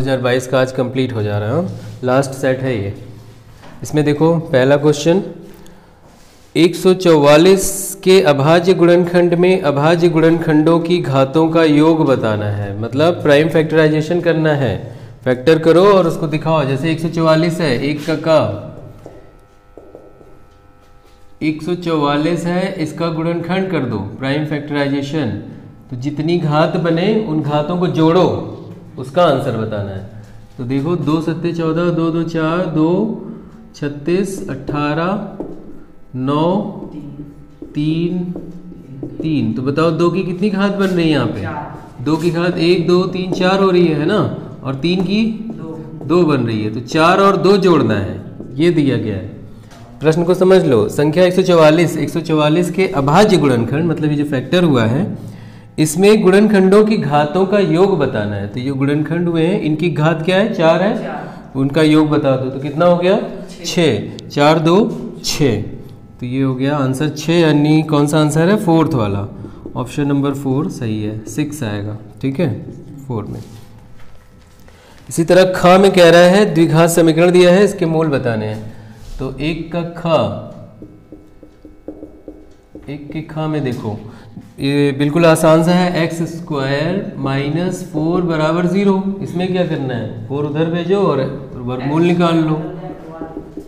2022 का आज कंप्लीट हो जा रहा है। लास्ट सेट है ये। इसमें देखो पहला क्वेश्चन, 144 के अभाज्य गुणनखंड में अभाज्य गुणनखंडों की घातों का योग बताना है। मतलब प्राइम फैक्टराइजेशन करना है, फैक्टर करो और उसको दिखाओ। जैसे 144 है, एक का 144 है, इसका गुणनखंड कर दो, प्राइम फैक्टराइजेशन। तो जितनी घात बने उन घातों को जोड़ो, उसका आंसर बताना है। तो देखो 2 7 14, 2 2 4, 2 36, 18, 9 3 3। तो बताओ 2 की कितनी घात बन रही है यहाँ पे? 2 की घात 1 2 3 4 हो रही है ना, और 3 की 2 बन रही है। तो 4 और 2 जोड़ना है, ये दिया गया है। प्रश्न को समझ लो। संख्या 144 के अभाज्य गुणनखंड, मतलब ये जो फैक्टर हुआ है, इसमें गुणनखंडों की घातों का योग बताना है। तो ये गुणनखंड हुए हैं, इनकी घात क्या है? 4 है, उनका योग बता दो। तो कितना हो गया? 6। 4 2 6। तो ये हो गया आंसर 6, यानी कौन सा आंसर है? 4th वाला, ऑप्शन नंबर 4 सही है। 6 आएगा, ठीक है, 4 में। इसी तरह ख में कह रहा है द्विघात समीकरण दिया है, इसके मूल बताने हैं। तो 1 का ख में देखो, ये बिल्कुल आसान सा है। x² - 4 बराबर 0। इसमें क्या करना है? 4 उधर भेजो और वर्गमूल निकाल लो।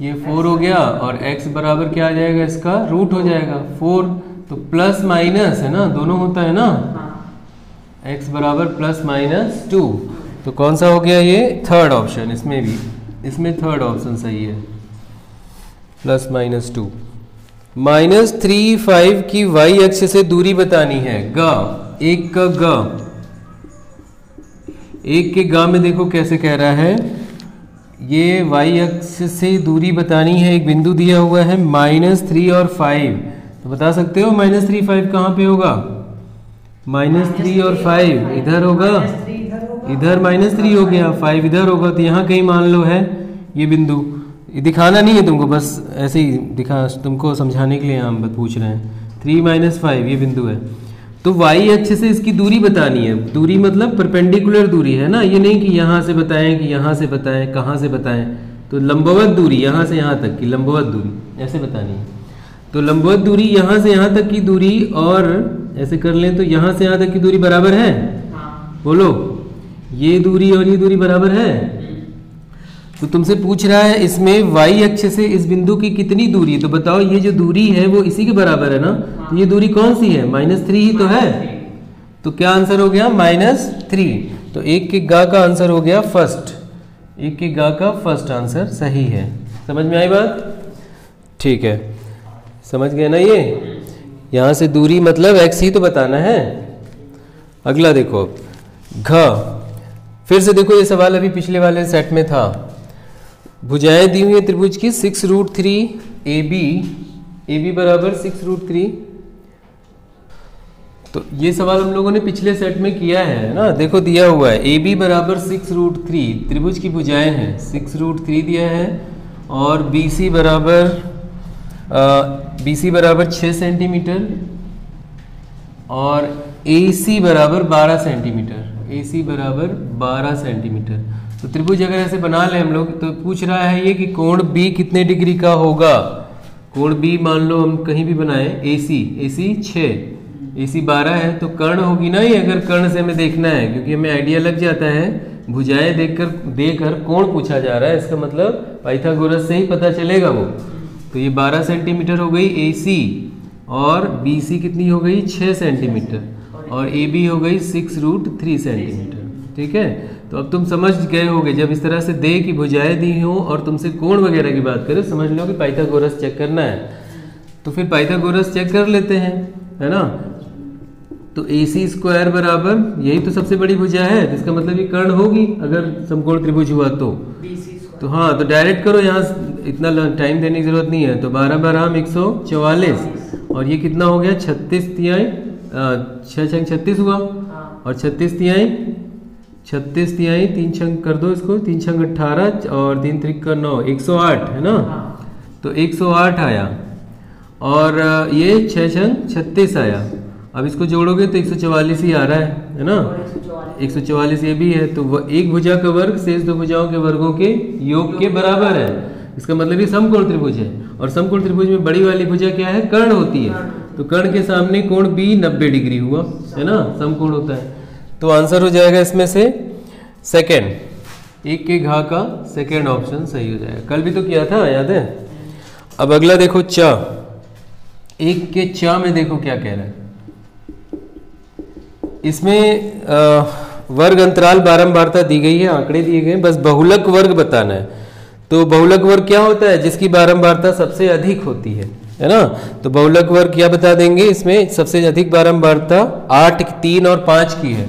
ये 4 हो गया, और x बराबर क्या आ जाएगा? इसका रूट हो जाएगा 4। तो प्लस माइनस है ना, दोनों होता है ना, x बराबर +- 2। तो कौन सा हो गया ये? 3rd option. इसमें भी, इसमें 3rd ऑप्शन सही है, +- 2। -3 5 की y अक्ष से दूरी बतानी है। एक के गा में देखो कैसे कह रहा है, ये y अक्ष से दूरी बतानी है। एक बिंदु दिया हुआ है -3 और 5। तो बता सकते हो -3 5 कहाँ पे होगा? -3 और 5 इधर होगा, इधर -3 हो गया, 5 इधर होगा। तो यहाँ कहीं मान लो है ये बिंदु। ये दिखाना नहीं है तुमको, बस ऐसे ही तुमको समझाने के लिए हम पूछ रहे हैं। 3 - 5 ये बिंदु है। तो y अक्ष से इसकी दूरी बतानी है। दूरी मतलब परपेंडिकुलर दूरी है ना, ये नहीं कि यहाँ से बताएं, कि यहाँ से बताएं, कहाँ से बताएं। तो लंबवत दूरी, यहाँ से यहाँ तक की लंबवत दूरी ऐसे बतानी है। तो लंबवत दूरी यहाँ से यहाँ तक की दूरी, और ऐसे कर लें तो यहाँ से यहाँ तक की दूरी बराबर है। बोलो, ये दूरी और ये दूरी बराबर है। तो तुमसे पूछ रहा है इसमें y अक्ष से इस बिंदु की कितनी दूरी। तो बताओ ये जो दूरी है वो इसी के बराबर है ना। तो ये दूरी कौन सी है? -3 ही तो है। तो क्या आंसर हो गया? -3। तो 1 के गा का आंसर हो गया फर्स्ट। 1 के गा का फर्स्ट आंसर सही है। समझ में आई बात? ठीक है, समझ गए ना। ये यहाँ से दूरी मतलब x ही तो बताना है। अगला देखो घ। फिर से देखो, ये सवाल अभी पिछले वाले सेट में था। भुजाएं दी हुई है त्रिभुज की 6√3 AB बराबर 6√3। तो ये सवाल हम लोगों ने पिछले सेट में किया है ना। देखो दिया हुआ है AB बराबर 6√3, त्रिभुज की भुजाएं हैं 6√3 दिया है, और BC बराबर 6 सेंटीमीटर, और AC बराबर 12 सेंटीमीटर। AC बराबर 12 सेंटीमीटर। तो त्रिभुज अगर ऐसे बना लें हम लोग, तो पूछ रहा है ये कि कोण B कितने डिग्री का होगा। कोण B मान लो हम कहीं भी बनाए, AC 6, AC 12 है, तो कर्ण होगी ना ये। अगर कर्ण से हमें देखना है, क्योंकि हमें आइडिया लग जाता है, भुजाएं देखकर कोण पूछा जा रहा है, इसका मतलब पाइथागोरस से ही पता चलेगा वो। तो ये 12 सेंटीमीटर हो गई AC, और BC कितनी हो गई? 6 सेंटीमीटर, और AB हो गई 6√3 सेंटीमीटर। ठीक है, तो अब तुम समझ गए होगे, जब इस तरह से दे कि भुजाएं दी हो और तुमसे कोण वगैरह की बात करें, समझ लो कि पाइथागोरस चेक करना है। तो फिर पाइथागोरस चेक कर लेते हैं, है ना। तो AC² बराबर, यही तो सबसे बड़ी भुजा है, जिसका मतलब ये कर्ण होगी अगर समकोण त्रिभुज हुआ तो हाँ, तो डायरेक्ट करो, यहाँ इतना टाइम देने की जरूरत नहीं है। तो 12 12 144, और ये कितना हो गया? 36 तिहाई, 6 छंग 36 हुआ, और 36 तिहाई 3 छंग कर दो इसको, 3 छंग 18, और 3 त्रिक 9, 108 है ना। तो 108 आया, और ये 6 छंग 36 आया। अब इसको जोड़ोगे तो 144 ही आ रहा है ना, 144 ये भी है, तो एक भुजा का वर्ग शेष दो भुजाओं के वर्गों के योग के बराबर है। इसका मतलब ये समकोण त्रिभुज है, और समकोण त्रिभुज में बड़ी वाली भुजा क्या है, कर्ण होती है, तो कर्ण के सामने कोण B 90 डिग्री हुआ है ना, समकोण होता है। तो आंसर हो जाएगा इसमें से सेकेंड, 1 के घा का सेकेंड ऑप्शन सही हो जाएगा। कल भी तो किया था, याद है। अब अगला देखो चा, 1 के चा में देखो क्या कह रहा है। इसमें वर्ग अंतराल बारंबारता दी गई है, आंकड़े दिए गए हैं, बस बहुलक वर्ग बताना है। तो बहुलक वर्ग क्या होता है, जिसकी बारंबारता सबसे अधिक होती है ना। तो बहुलक वर्ग क्या बता देंगे, इसमें सबसे अधिक बारंबारता 8, 3 और 5 की है।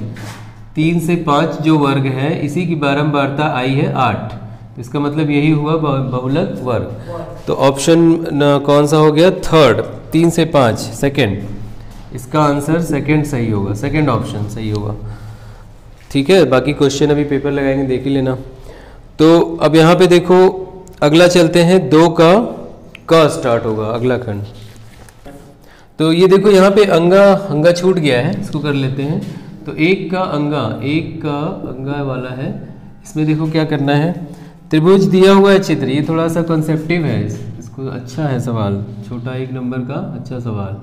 3 से 5 जो वर्ग है इसी की बारंबारता आई है 8, तो इसका मतलब यही हुआ बहुलक वर्ग। तो ऑप्शन कौन सा हो गया, थर्ड, 3 से 5 सेकेंड, इसका आंसर सेकेंड सही होगा, सेकेंड ऑप्शन सही होगा। ठीक है, बाकी क्वेश्चन अभी पेपर लगाएंगे, देख ही लेना। तो अब यहाँ पे देखो अगला चलते हैं, 2 का स्टार्ट होगा अगला खंड। तो ये देखो यहाँ पे अंगा छूट गया है, इसको कर लेते हैं। तो 1 का अंगा वाला है, इसमें देखो क्या करना है, त्रिभुज दिया हुआ है चित्र, ये थोड़ा सा कॉन्सेप्टिव है, इसको अच्छा है सवाल, छोटा 1 नंबर का अच्छा सवाल,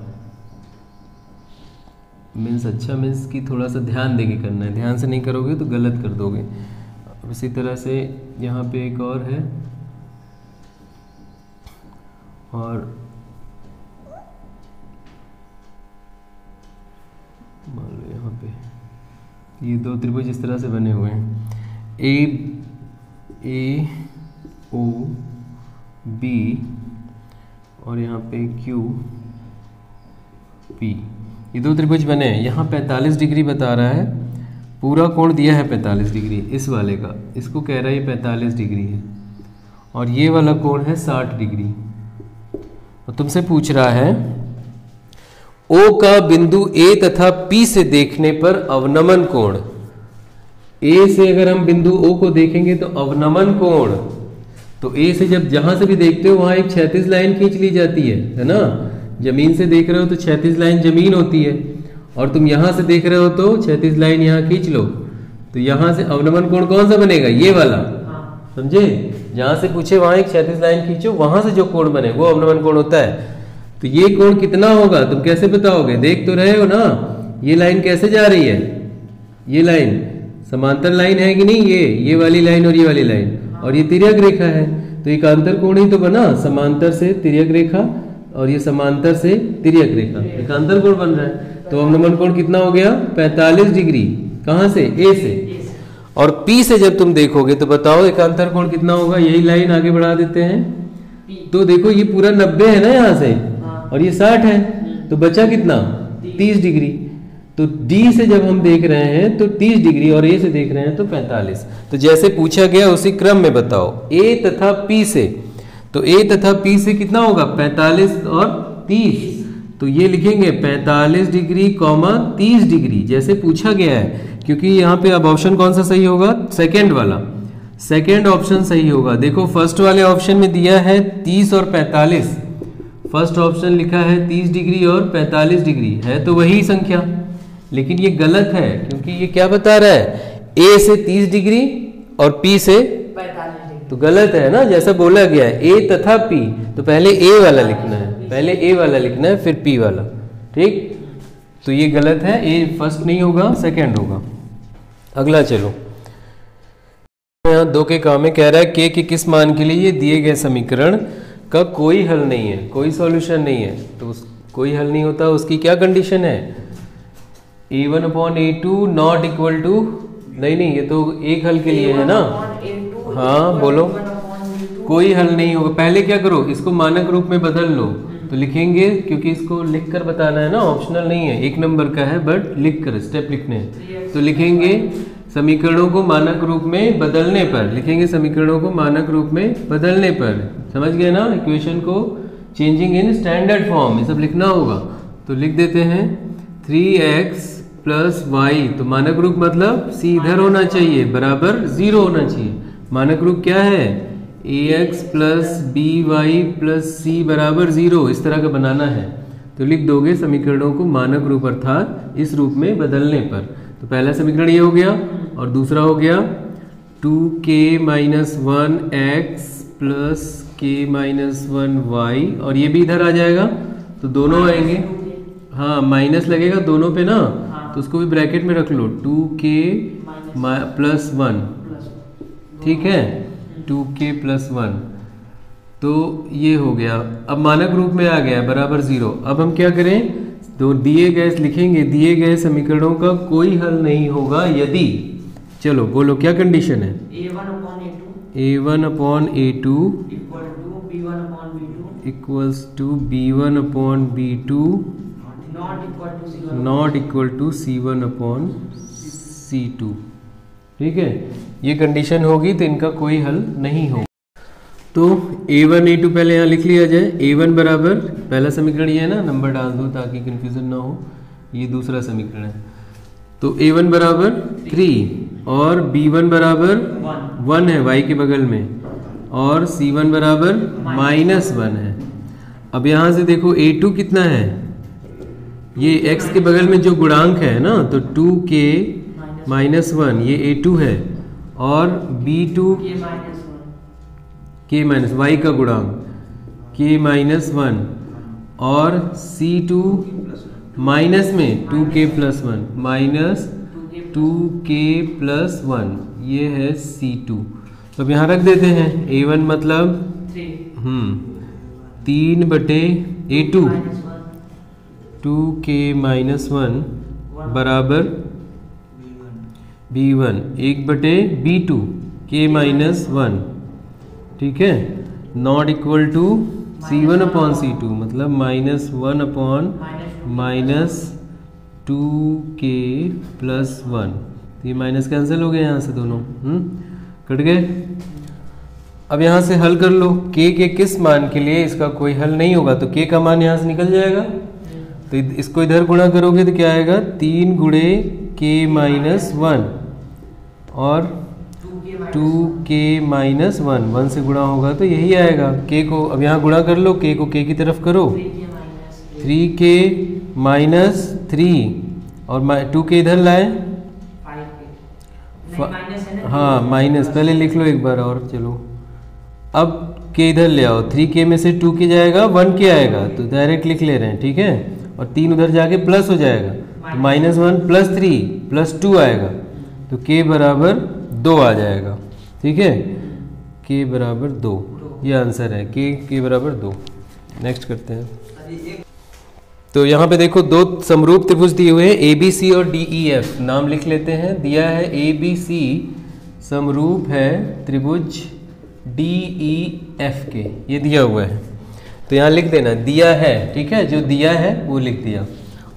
मीन्स अच्छा मीन्स कि थोड़ा सा ध्यान देके करना है, ध्यान से नहीं करोगे तो गलत कर दोगे। अब इसी तरह से यहाँ पे एक और है, और मान लो यहाँ पे ये 2 त्रिभुज इस तरह से बने हुए हैं, ए ओ बी और यहाँ पे क्यू पी, ये 2 त्रिभुज बने हैं। यहाँ 45 डिग्री बता रहा है, पूरा कोण दिया है 45 डिग्री, इस वाले का, इसको कह रहा है ये 45 डिग्री है, और ये वाला कोण है 60 डिग्री। और तुमसे पूछ रहा है O का बिंदु A तथा P से देखने पर अवनमन कोण, A से अगर हम बिंदु O को देखेंगे तो अवनमन कोण, तो A से जब जहां से भी देखते हो वहां एक क्षैतिज लाइन खींच ली जाती है ना। जमीन से देख रहे हो तो क्षैतिज लाइन जमीन होती है, और तुम यहां से देख रहे हो तो क्षैतिज लाइन यहाँ खींच लो, तो यहां से अवनमन कोण कौन सा बनेगा, ये वाला, समझे। जहां से पूछे वहां एक क्षैतिज लाइन खींचो, वहां से जो कोण बने वो अवनमन कोण होता है। तो ये कोण कितना होगा तुम कैसे बताओगे, देख तो रहे हो ना, ये लाइन कैसे जा रही है, ये लाइन समांतर लाइन है कि नहीं, ये वाली लाइन और ये वाली लाइन, और ये तिर्यक रेखा है, तो एकांतर कोण ही तो बना, समांतर से तिर्यक रेखा और ये समांतर से तिर्यक रेखा, एकांतर कोण बन रहा है। तो अवनमन कोण कितना हो गया, 45 डिग्री, कहां से, ए से। और पी से जब तुम देखोगे तो बताओ एकांतर कोण कितना होगा, यही लाइन आगे बढ़ा देते हैं, तो देखो ये पूरा 90 है ना यहाँ से, और ये 60 है, तो बचा कितना, 30 डिग्री। तो डी से जब हम देख रहे हैं तो 30 डिग्री, और ए से देख रहे हैं तो 45। तो जैसे पूछा गया उसी क्रम में बताओ, ए तथा पी से, तो ए तथा पी से कितना होगा, 45 और 30, तो ये लिखेंगे 45 डिग्री कॉमा 30 डिग्री, जैसे पूछा गया है। क्योंकि यहाँ पे अब ऑप्शन कौन सा सही होगा, सेकेंड वाला, सेकेंड ऑप्शन सही होगा। देखो फर्स्ट वाले ऑप्शन में दिया है 30 और 45, फर्स्ट ऑप्शन लिखा है 30 डिग्री और 45 डिग्री, है तो वही संख्या, लेकिन ये गलत है, क्योंकि ये क्या बता रहा है, ए से 30 डिग्री और पी से 45 डिग्री, तो गलत है ना, जैसा बोला गया है ए तथा पी, तो पहले ए वाला लिखना है, पहले ए वाला लिखना है फिर पी वाला, ठीक। तो ये गलत है, ए फर्स्ट नहीं होगा, सेकंड होगा। अगला चलो, यहाँ 2 के काम में कह रहा है के के किस मान के लिए ये दिए गए समीकरण का कोई हल नहीं है, कोई सॉल्यूशन नहीं है, तो कोई हल नहीं होता, उसकी क्या कंडीशन है, a1/a2 नॉट इक्वल टू, नहीं ये तो एक हल के लिए है ना, हाँ बोलो, कोई हल नहीं होगा। पहले क्या करो, इसको मानक रूप में बदल लो, तो लिखेंगे, क्योंकि इसको लिखकर बताना है ना, ऑप्शनल नहीं है, 1 नंबर का है, बट लिखकर स्टेप लिखने हैं, तो लिखेंगे समीकरणों को मानक रूप में बदलने पर, लिखेंगे समीकरणों को मानक रूप में बदलने पर, समझ गए ना, इक्वेशन को चेंजिंग इन स्टैंडर्ड फॉर्म, ये सब लिखना होगा। तो लिख देते हैं 3x प्लस वाई, तो मानक रूप मतलब c इधर होना चाहिए, बराबर 0 होना चाहिए। मानक रूप क्या है, ax plus by plus c बराबर 0, इस तरह का बनाना है। तो लिख दोगे समीकरणों को मानक रूप अर्थात इस रूप में बदलने पर। तो पहला समीकरण ये हो गया और दूसरा हो गया 2k minus 1x plus k minus 1y, और ये भी इधर आ जाएगा तो दोनों आएंगे। हाँ माइनस लगेगा दोनों पे ना, तो उसको भी ब्रैकेट में रख लो 2k प्लस 1, ठीक है 2k प्लस 1। तो ये हो गया, अब मानक रूप में आ गया बराबर 0। अब हम क्या करें, तो दिए गए लिखेंगे दिए गए समीकरणों का कोई हल नहीं होगा यदि, चलो बोलो क्या कंडीशन है, a1 upon a2 equals to b1 upon b2 not equal to c1 upon c2, ठीक है। ये कंडीशन होगी तो इनका कोई हल नहीं होगा। तो a1 a2 पहले यहाँ लिख लिया जाए। a1 बराबर पहला समीकरण ये है ना, नंबर डाल दो ताकि कंफ्यूजन ना हो, ये दूसरा समीकरण है। तो a1 बराबर 3 और b1 बराबर 1 है y के बगल में, और c1 बराबर -1 है। अब यहाँ से देखो a2 कितना है, ये x के बगल में जो गुणांक है ना, तो 2k माइनस 1 ये a2 है, और b2 k माइनस y का गुणांक k माइनस 1, और c2 माइनस में 2k plus 1 minus 2k plus 1, ये है c2। तो अब यहाँ रख देते हैं a1 मतलब 3/a2 2k माइनस 1 बराबर b1 1/b2 k माइनस 1, ठीक है, not equal to c1 upon c2 मतलब -1 अपॉन -2k प्लस 1। तो ये माइनस कैंसिल हो गए यहाँ से दोनों, कट गए। अब यहाँ से हल कर लो k के किस मान के लिए इसका कोई हल नहीं होगा, तो k का मान यहाँ से निकल जाएगा, तो इसको इधर गुणा करोगे तो क्या आएगा 3 गुणे k माइनस 1 और 2k माइनस 1 से गुणा होगा तो यही आएगा। k को अब यहाँ गुणा कर लो, k को k की तरफ करो, 3k माइनस 3 और 2k इधर लाए, हाँ माइनस पहले लिख लो एक बार और, चलो अब k इधर ले आओ, 3k में से 2k जाएगा 1k आएगा, तो डायरेक्ट लिख ले रहे हैं, ठीक है, और 3 उधर जाके प्लस हो जाएगा, तो -1 प्लस 3 प्लस 2 आएगा, तो k बराबर 2 आ जाएगा, ठीक है, k बराबर 2, ये आंसर है, k बराबर 2। नेक्स्ट करते हैं। तो यहाँ पे देखो दो समरूप त्रिभुज दिए हुए हैं ABC और DEF, नाम लिख लेते हैं। दिया है ABC समरूप है त्रिभुज DEF के, ये दिया हुआ है, तो यहाँ लिख देना दिया है, ठीक है, जो दिया है वो लिख दिया।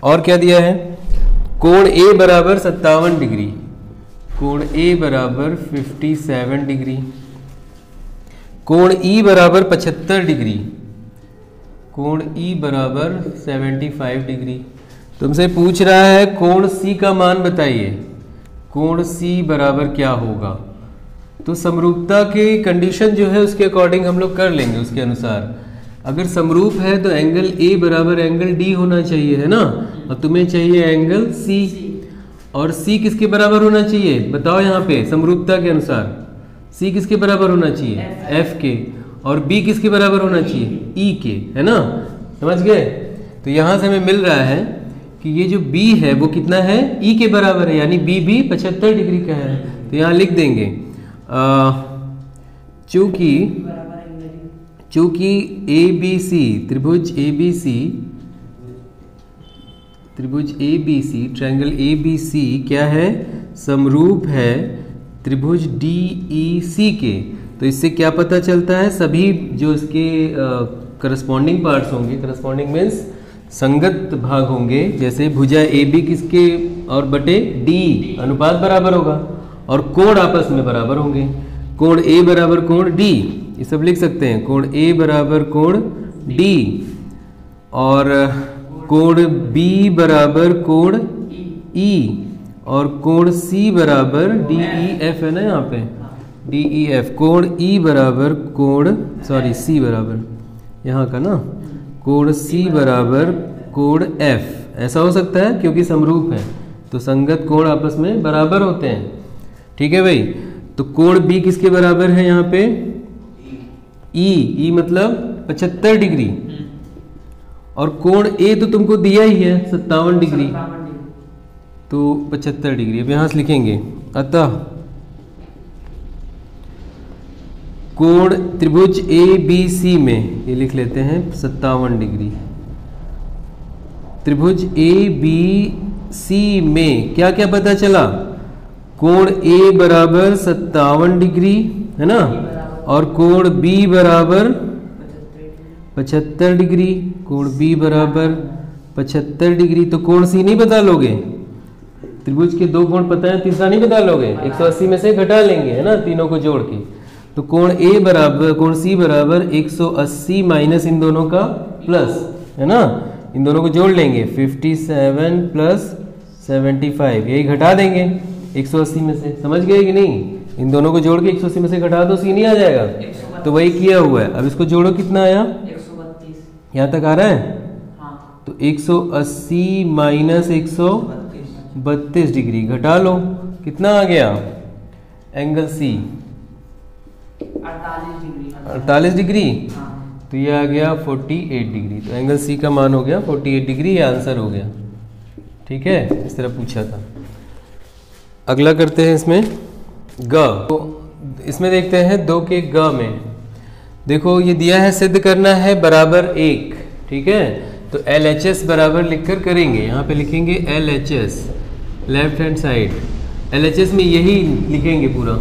और क्या दिया है, कोण A बराबर 57 डिग्री, कोण A बराबर 57 डिग्री, कोण E बराबर 75 डिग्री, कोण E बराबर 75 डिग्री। तुमसे पूछ रहा है कोण C का मान बताइए, कोण C बराबर क्या होगा। तो समरूपता की कंडीशन जो है उसके अकॉर्डिंग हम लोग कर लेंगे, उसके अनुसार अगर समरूप है तो एंगल A बराबर एंगल D होना चाहिए, है ना, और तुम्हें चाहिए एंगल C, और C किसके बराबर होना चाहिए बताओ यहाँ पे, समरूपता के अनुसार C किसके बराबर होना चाहिए F के, और B किसके बराबर होना चाहिए E के, है ना, समझ गए। तो यहाँ से हमें मिल रहा है कि ये जो B है वो कितना है E के बराबर है, यानी B भी 75 डिग्री का है। तो यहाँ लिख देंगे चूंकि ABC त्रिभुज ABC ट्रायंगल ABC क्या है, समरूप है त्रिभुज DEC के, तो इससे क्या पता चलता है, सभी जो इसके करस्पॉन्डिंग पार्ट्स होंगे, करस्पॉन्डिंग मीन्स संगत भाग होंगे, जैसे भुजा AB किसके और बटे D अनुपात बराबर होगा, और कोण आपस में बराबर होंगे, कोण A बराबर कोण D, ये सब लिख सकते हैं, कोण A बराबर कोण D, और कोण B बराबर कोण E, और कोण C बराबर DEF है ना, यहाँ पे DEF, कोण E बराबर कोण C बराबर यहाँ का ना, कोण C बराबर कोण F, ऐसा हो सकता है क्योंकि समरूप है तो संगत कोण आपस में बराबर होते हैं। ठीक है भाई, तो कोण B किसके बराबर है यहाँ पे? E मतलब 75 डिग्री, और कोण A तो तुमको दिया ही है 57 डिग्री, तो 75 डिग्री। अब यहाँ से लिखेंगे, अतः कोण त्रिभुज ABC में, ये लिख लेते हैं 57 डिग्री। त्रिभुज ABC में क्या क्या पता चला? कोण A बराबर 57 डिग्री है ना, और कोण B बराबर 75 डिग्री, कोण B बराबर 75 डिग्री। तो कोण C नहीं बता लोगे? त्रिभुज के दो कोण पता है, तीसरा नहीं बता लोगे? 180 में से घटा लेंगे है ना, तीनों को जोड़ के। तो कोण A बराबर, कोण C बराबर 180 माइनस इन दोनों का प्लस है ना, इन दोनों को जोड़ लेंगे 57 प्लस 75, यही घटा देंगे 180 में से। समझ गए कि नहीं? इन दोनों को जोड़ के 180 में से घटा दो, C नहीं आ जाएगा? तो वही किया हुआ है। अब इसको जोड़ो, कितना आया? 132। यहाँ तक आ रहा है? हाँ। तो 180 माइनस 132 डिग्री घटा लो, कितना आ गया? Angle C 48 degree. हाँ। तो ये आ गया 48 डिग्री। तो एंगल C का मान हो गया 48 डिग्री, ये आंसर हो गया। ठीक है, इस तरह पूछा था। अगला करते हैं इसमें ग। तो इसमें देखते हैं 2 के ग में, देखो ये दिया है सिद्ध करना है बराबर 1। ठीक है, तो LHS बराबर लिखकर करेंगे। यहाँ पे लिखेंगे LHS left hand side, LHS में यही लिखेंगे पूरा,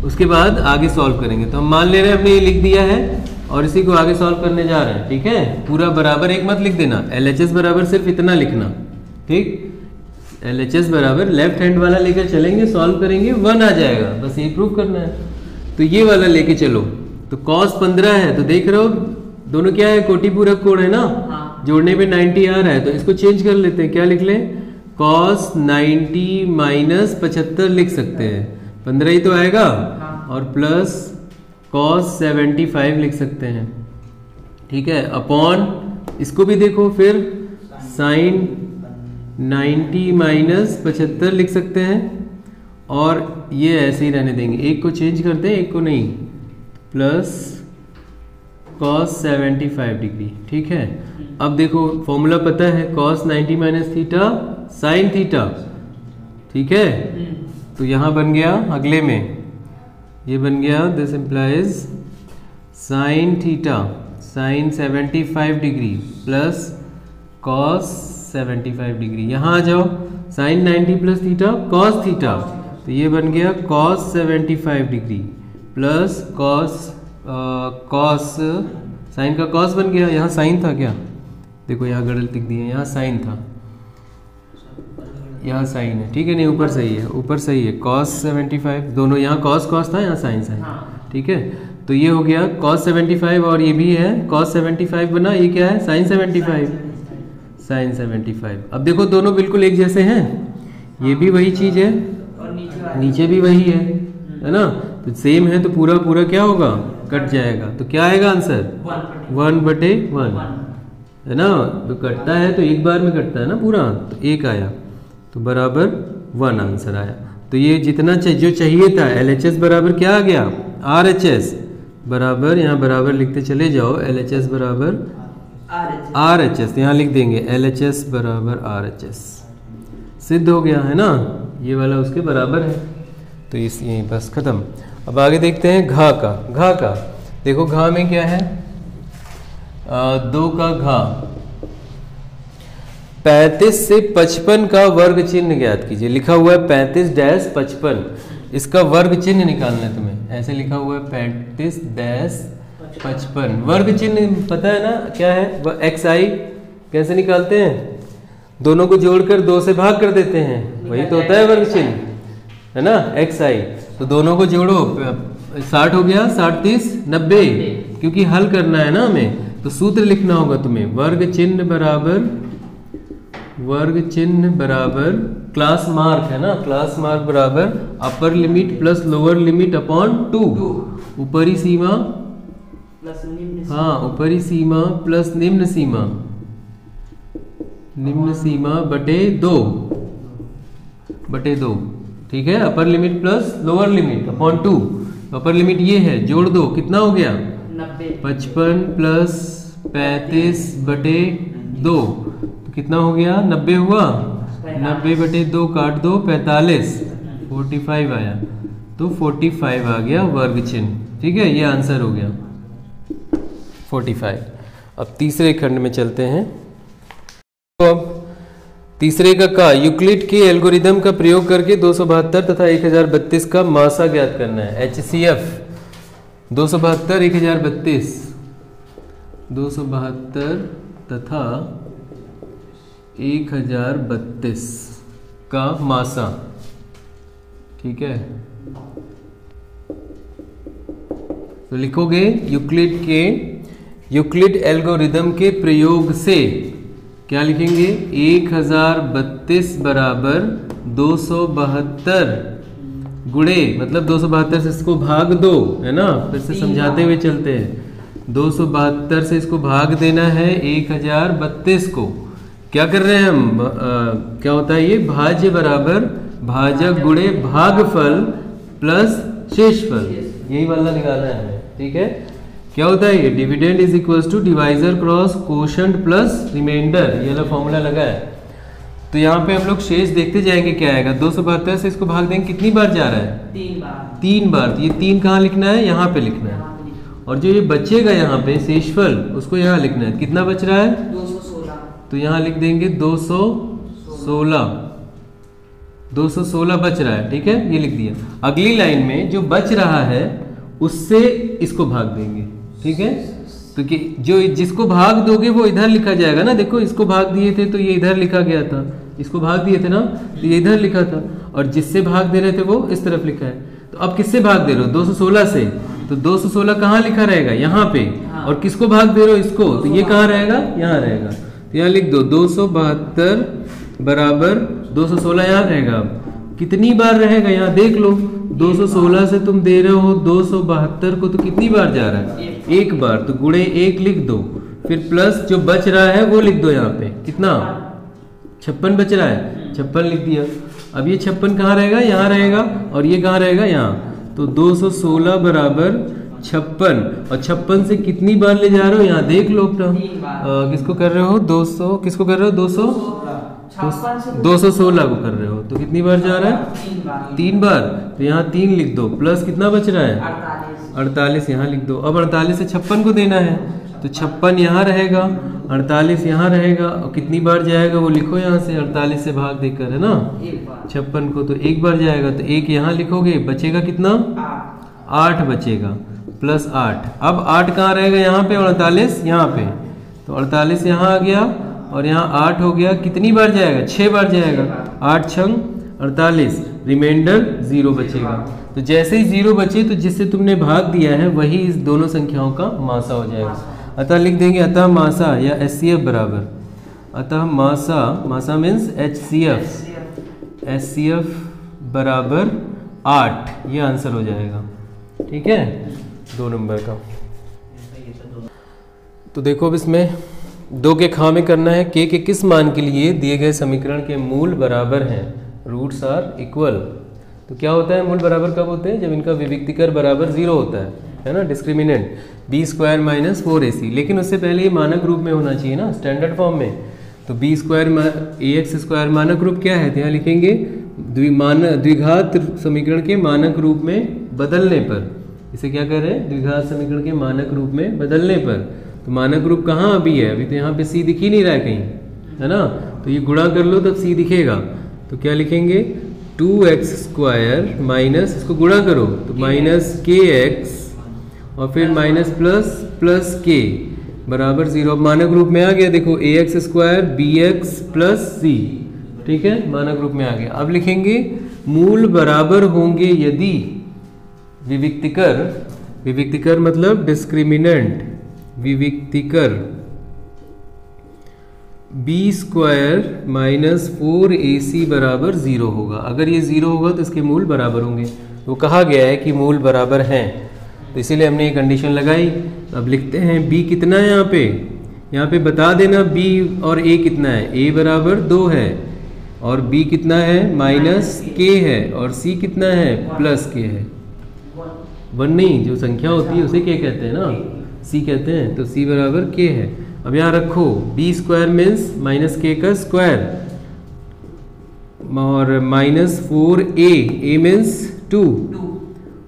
उसके बाद आगे सॉल्व करेंगे। तो हम मान ले रहे हैं हमने ये लिख दिया है और इसी को आगे सॉल्व करने जा रहे हैं। ठीक है, पूरा बराबर 1 मत लिख देना, LHS बराबर सिर्फ इतना लिखना। ठीक, LHS बराबर लेफ्ट हैंड वाला लेकर चलेंगे, सॉल्व करेंगे, 1 आ जाएगा, बस ये प्रूव करना है। तो ये वाला लेके चलो, तो cos 15 है, तो देख रहे हो दोनों क्या है, कोटि पूरक कोण है ना। हाँ। जोड़ने पे 90 आ रहा है, तो इसको चेंज कर लेते हैं। क्या लिख लें? cos 90 माइनस 75 लिख सकते हैं, 15 ही तो आएगा। हाँ। और प्लस cos 75 लिख सकते हैं। ठीक है, अपॉन इसको भी देखो, फिर sin 90 माइनस 75 लिख सकते हैं, और ये ऐसे ही रहने देंगे, एक को चेंज करते हैं, एक को नहीं, प्लस cos 75 डिग्री। ठीक है, अब देखो फॉर्मूला पता है, cos 90 minus theta sine theta. ठीक है, तो यहाँ बन गया, अगले में ये बन गया, this implies sine theta sine 75 degree plus cos 75 degree. यहाँ आ जाओ, sine 90 plus theta cos theta, तो ये बन गया cos 75 degree plus cos sine का cos बन गया। यहाँ साइन था क्या? देखो यहाँ गलत लिख दिए, यहाँ साइन था, यहाँ साइन है। ठीक है, नहीं ऊपर सही है, ऊपर सही है, cos 75 दोनों, यहाँ cos था, यहाँ साइन साइन। ठीक है, तो ये हो गया cos 75 और ये भी है cos 75 बना, ये क्या है? Sine 75 sine 75। अब देखो दोनों बिल्कुल एक जैसे हैं, ये भी वही चीज है और नीचे भी वही है ना, तो सेम है, तो पूरा पूरा क्या होगा? कट जाएगा। तो क्या आएगा आंसर? 1/1 है ना, तो कटता है तो एक बार में कटता है ना पूरा, तो 1 आया, तो बराबर 1 आंसर आया। तो ये जितना जो चाहिए था, LHS बराबर क्या आ गया? RHS बराबर, यहाँ बराबर लिखते चले जाओ, LHS बराबर RHS, यहाँ लिख देंगे LHS बराबर RHS, सिद्ध हो गया है ना, ये वाला उसके बराबर है। तो इस यही बस खत्म। अब आगे देखते हैं घा का। घा का देखो, घा में क्या है? 2 का घा, 35 से 55 का वर्ग चिन्ह ज्ञात कीजिए। लिखा हुआ है 35-55, इसका वर्ग चिन्ह निकालना है तुम्हें। ऐसे लिखा हुआ है 35-55, वर्ग चिन्ह पता है ना क्या है? xi कैसे निकालते हैं? दोनों को जोड़कर 2 से भाग कर देते हैं, वही तो होता है वर्ग चिन्ह, है ना, xi। तो दोनों को जोड़ो, 60 हो गया, 60 30 90, क्योंकि हल करना है ना हमें, तो सूत्र लिखना होगा तुम्हें, वर्ग चिन्ह बराबर क्लास मार्क है ना, क्लास मार्क बराबर upper limit plus lower limit upon 2, ऊपरी सीमा प्लस निम्न सीमा, हाँ ऊपरी सीमा प्लस निम्न सीमा, निम्न सीमा बटे 2 ठीक है। Upper limit plus lower limit upon 2। Upper limit ये है, जोड़ दो, कितना हो गया 55 प्लस 35 बटे 2 तो कितना हो गया 90 हुआ। 90 बटे 2 काट दो 45 45 आया, तो 45 आ गया वर्ग चिन्ह। ठीक है, ये आंसर हो गया 45। अब तीसरे खंड में चलते हैं। तो अब तीसरे का यूक्लिड के एल्गोरिदम का प्रयोग करके 272 तथा 1032 का मासा ज्ञात करना है। HCF 272 1032 272 तथा 1032 का मासा। ठीक है, तो लिखोगे यूक्लिड एल्गोरिदम के प्रयोग से क्या लिखेंगे 1032 बराबर 272 गुणे, मतलब 272 से इसको भाग दो, है ना। फिर से समझाते हुए चलते हैं। 272 से इसको भाग देना है 1032 को। क्या कर रहे हैं हम, क्या होता है ये भाज्य बराबर भाजक गुणे भागफल प्लस शेषफल, यही वाला निकालना है हमें। ठीक है, क्या होता है ये dividend is equals to divisor cross quotient plus remainder, ये वाला फॉर्मूला लगा है। तो यहाँ पे हम लोग शेष देखते जाएंगे क्या आएगा। 272 से इसको भाग देंगे, कितनी बार जा रहा है 3 बार। तो ये 3 कहाँ लिखना है, यहाँ पे लिखना है। और जो ये बचेगा यहाँ पे शेषफल, उसको यहाँ लिखना है। कितना बच रहा है 216, तो यहाँ लिख देंगे 216 बच रहा है। ठीक है, ये लिख दिया। अगली लाइन में जो बच रहा है उससे इसको भाग देंगे। ठीक है, तो कि जो जिसको भाग दोगे वो इधर लिखा जाएगा ना। देखो, इसको भाग दिए थे तो ये इधर लिखा गया था, इसको भाग दिए थे ना तो ये इधर लिखा था, और जिससे भाग दे रहे थे वो इस तरफ लिखा है। तो अब किससे भाग दे रहे हो 216 से, तो 216 कहाँ लिखा रहेगा यहाँ पे, और किसको भाग दे रहे हो इसको, तो ये कहाँ रहेगा यहाँ रहेगा। तो यहाँ लिख दो 272 बराबर 216 यहाँ रहेगा। अब कितनी बार रहेगा यहाँ देख लो, 216 से तुम दे रहे हो 272 को, तो कितनी बार जा रहा है एक बार, तो गुणे 1 लिख दो, फिर प्लस जो बच रहा है वो लिख दो। यहाँ पे कितना 56 बच रहा है, 56 लिख दिया। अब ये 56 कहाँ रहेगा यहाँ रहेगा, और ये कहाँ रहेगा यहाँ। तो 216 बराबर 56, और 56 से कितनी बार ले जा रहे हो यहाँ देख लो अपना। किसको कर रहे हो 200, किसको कर रहे हो 216 को कर रहे हो, तो कितनी बार जा रहा है 3 बार। तो यहाँ 3 लिख दो, प्लस कितना बच रहा है 48 यहाँ लिख दो। अब 48 से 56 को देना है, तो 56 यहाँ रहेगा, 48 यहाँ रहेगा, और कितनी बार जाएगा वो लिखो यहाँ से 48 से भाग देकर, है ना 56 को, तो 1 बार जाएगा। तो 1 यहाँ लिखोगे, बचेगा कितना 8 बचेगा, प्लस 8। अब 8 कहाँ रहेगा यहाँ पे, 48 यहाँ पे, तो 48 यहाँ आ गया, और यहाँ 8 हो गया। कितनी बार जाएगा 6 बार जाएगा, 8 छंग 48, रिमाइंडर 0 बचेगा। तो जैसे ही 0 बचे तो जिससे तुमने भाग दिया है वही इस दोनों संख्याओं का मासा हो जाएगा। अतः लिख देंगे अतः मासा या HCF बराबर, अतः मासा मीन्स HCF बराबर 8, ये आंसर हो जाएगा। ठीक है, 2 नंबर का। तो देखो अब इसमें 2 के खा में करना है, के किस मान के लिए दिए गए समीकरण के मूल बराबर हैं, रूट्स आर इक्वल। तो क्या होता है मूल बराबर कब होते हैं, जब इनका विविक्तिकर बराबर 0 होता है ना, डिस्क्रिमिनेंट b² माइनस 4ac। लेकिन उससे पहले ये मानक रूप में होना चाहिए ना, स्टैंडर्ड फॉर्म में। तो b² ax² मानक रूप क्या है, तो यहाँ लिखेंगे द्विघात समीकरण के मानक रूप में बदलने पर। इसे क्या कर रहे हैं, द्विघात समीकरण के मानक रूप में बदलने पर। तो मानक रूप कहाँ अभी है, अभी तो यहाँ पे c दिख ही नहीं रहा है कहीं, है ना। तो ये गुणा कर लो तब c दिखेगा। तो क्या लिखेंगे 2x² माइनस, इसको गुणा करो तो माइनस kx, और फिर माइनस प्लस k बराबर 0। अब मानक रूप में आ गया, देखो ax² bx प्लस c। ठीक है, मानक रूप में आ गया। अब लिखेंगे मूल बराबर होंगे यदि विविक्तिकर मतलब डिस्क्रिमिनेंट, विविक्तिकर b² माइनस 4ac बराबर 0 होगा। अगर ये 0 होगा तो इसके मूल बराबर होंगे। तो कहा गया है कि मूल बराबर हैं, तो इसीलिए हमने ये कंडीशन लगाई। अब लिखते हैं b कितना है यहाँ पे, यहाँ पे बता देना b और a कितना है। a बराबर 2 है और b कितना है -k है और c कितना है +k है। 1 नहीं, जो संख्या होती है उसे क्या कहते हैं ना, c कहते हैं। तो c बराबर k है। अब यहाँ रखो b स्क्वायर मीन्स -k का स्क्वायर और -4a, a मीन्स 2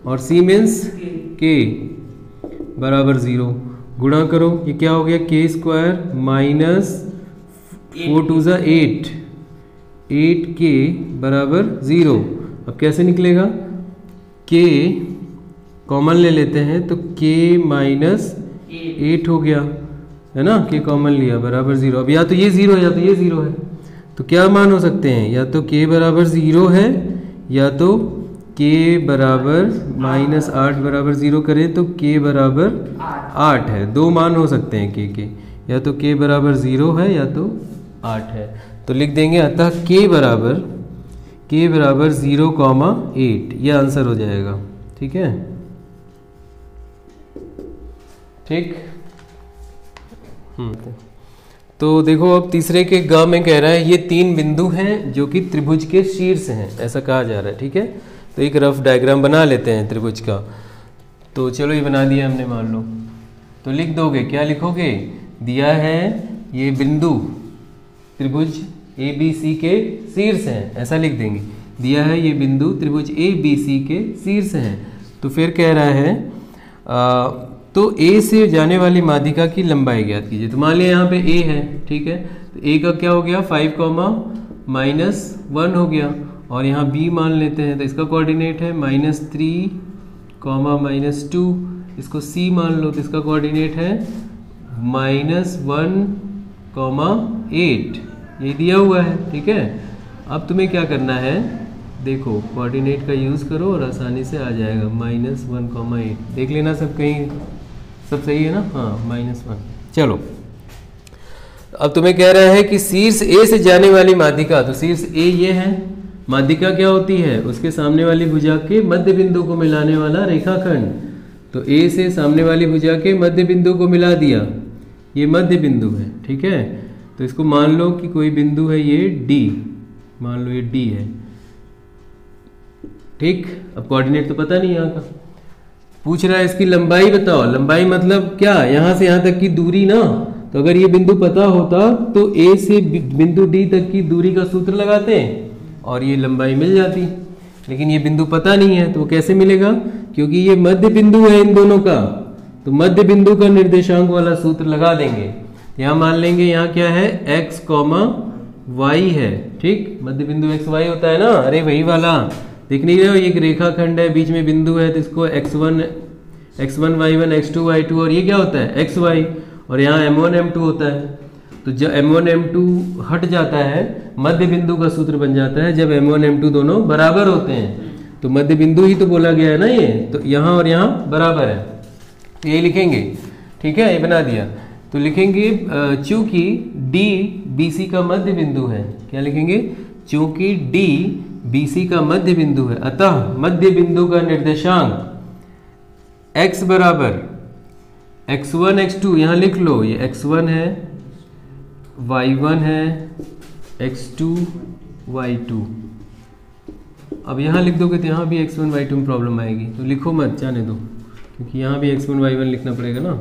और c मीन्स k बराबर 0। गुणा करो, ये क्या हो गया k स्क्वायर -4 2 ज़ा 8, 8k बराबर 0। अब कैसे निकलेगा, k कॉमन ले लेते हैं तो k -8 हो गया है ना, k कॉमन लिया बराबर 0। अब या तो ये 0 है या तो ये 0 है, तो क्या मान हो सकते हैं, या तो k बराबर 0 है या तो k बराबर -8 बराबर 0 करें तो k बराबर 8 है। दो मान हो सकते हैं k के, या तो k बराबर 0 है या तो 8 है। तो लिख देंगे अतः k बराबर 0,8, यह आंसर हो जाएगा। ठीक है, ठीक। तो देखो अब तीसरे के ग में कह रहा है ये 3 बिंदु हैं जो कि त्रिभुज के शीर्ष हैं, ऐसा कहा जा रहा है। ठीक है, तो एक रफ डायग्राम बना लेते हैं त्रिभुज का। तो चलो ये बना दिया हमने, मान लो। तो लिख दोगे, क्या लिखोगे, दिया है ये बिंदु त्रिभुज ABC के शीर्ष हैं, ऐसा लिख देंगे। दिया है ये बिंदु त्रिभुज ABC के शीर्ष हैं। तो फिर कह रहा है तो A से जाने वाली माध्यिका की लंबाई ज्ञात कीजिए। तो मान लिया यहाँ पे A है, ठीक है, तो A का क्या हो गया 5, -1 हो गया और यहाँ B मान लेते हैं तो इसका कोऑर्डिनेट है -3, -2। इसको C मान लो तो इसका कोऑर्डिनेट है -1, -8, ये दिया हुआ है। ठीक है, अब तुम्हें क्या करना है, देखो कोऑर्डिनेट का यूज़ करो और आसानी से आ जाएगा -1, -8। देख लेना सब कहीं सब सही है ना, हाँ -1। चलो अब तुम्हें कह रहा है कि शीर्ष A से जाने वाली माध्यिका, तो शीर्ष A ये है, माध्यिका क्या होती है, उसके सामने वाली भुजा के मध्य बिंदु को मिलाने वाला रेखाखंड। तो A से सामने वाली भुजा के मध्य बिंदु को मिला दिया, ये मध्य बिंदु है। ठीक है, तो इसको मान लो कि कोई बिंदु है ये D, मान लो ये D है। ठीक, अब कोऑर्डिनेट तो पता नहीं यहाँ का, पूछ रहा है इसकी लंबाई बताओ। लंबाई मतलब क्या, यहाँ से यहाँ तक की दूरी ना। तो अगर ये बिंदु पता होता तो A से बिंदु D तक की दूरी का सूत्र लगाते और ये लंबाई मिल जाती, लेकिन ये बिंदु पता नहीं है तो वो कैसे मिलेगा, क्योंकि ये मध्य बिंदु है इन दोनों का। तो मध्य बिंदु का निर्देशांक वाला सूत्र लगा देंगे। यहाँ मान लेंगे यहाँ क्या है x, y है। ठीक, मध्य बिंदु x y होता है ना, अरे वही वाला देख नहीं रहे हो, एक रेखाखंड है, बीच में बिंदु है, तो इसको x1 y1 x2 y2 और ये क्या होता है x y, और यहाँ m1 m2 होता है। तो जब m1 m2 हट जाता है, मध्य बिंदु का सूत्र बन जाता है जब m1 m2 दोनों बराबर होते हैं। तो मध्य बिंदु ही तो बोला गया है ना ये, तो यहाँ और यहाँ बराबर है, तो ये लिखेंगे। ठीक है, ये बना दिया। तो लिखेंगे चूंकि D BC का मध्य बिंदु है, क्या लिखेंगे, चूंकि D BC का मध्य बिंदु है, अतः मध्य बिंदु का निर्देशांक x बराबर x1 x2, यहाँ लिख लो, ये x1 है, y1 है, x2 y2। अब यहाँ लिख दोगे तो यहाँ भी x1 y2 में प्रॉब्लम आएगी, तो लिखो मत, जाने दो, क्योंकि यहाँ भी x1 y1 लिखना पड़ेगा ना।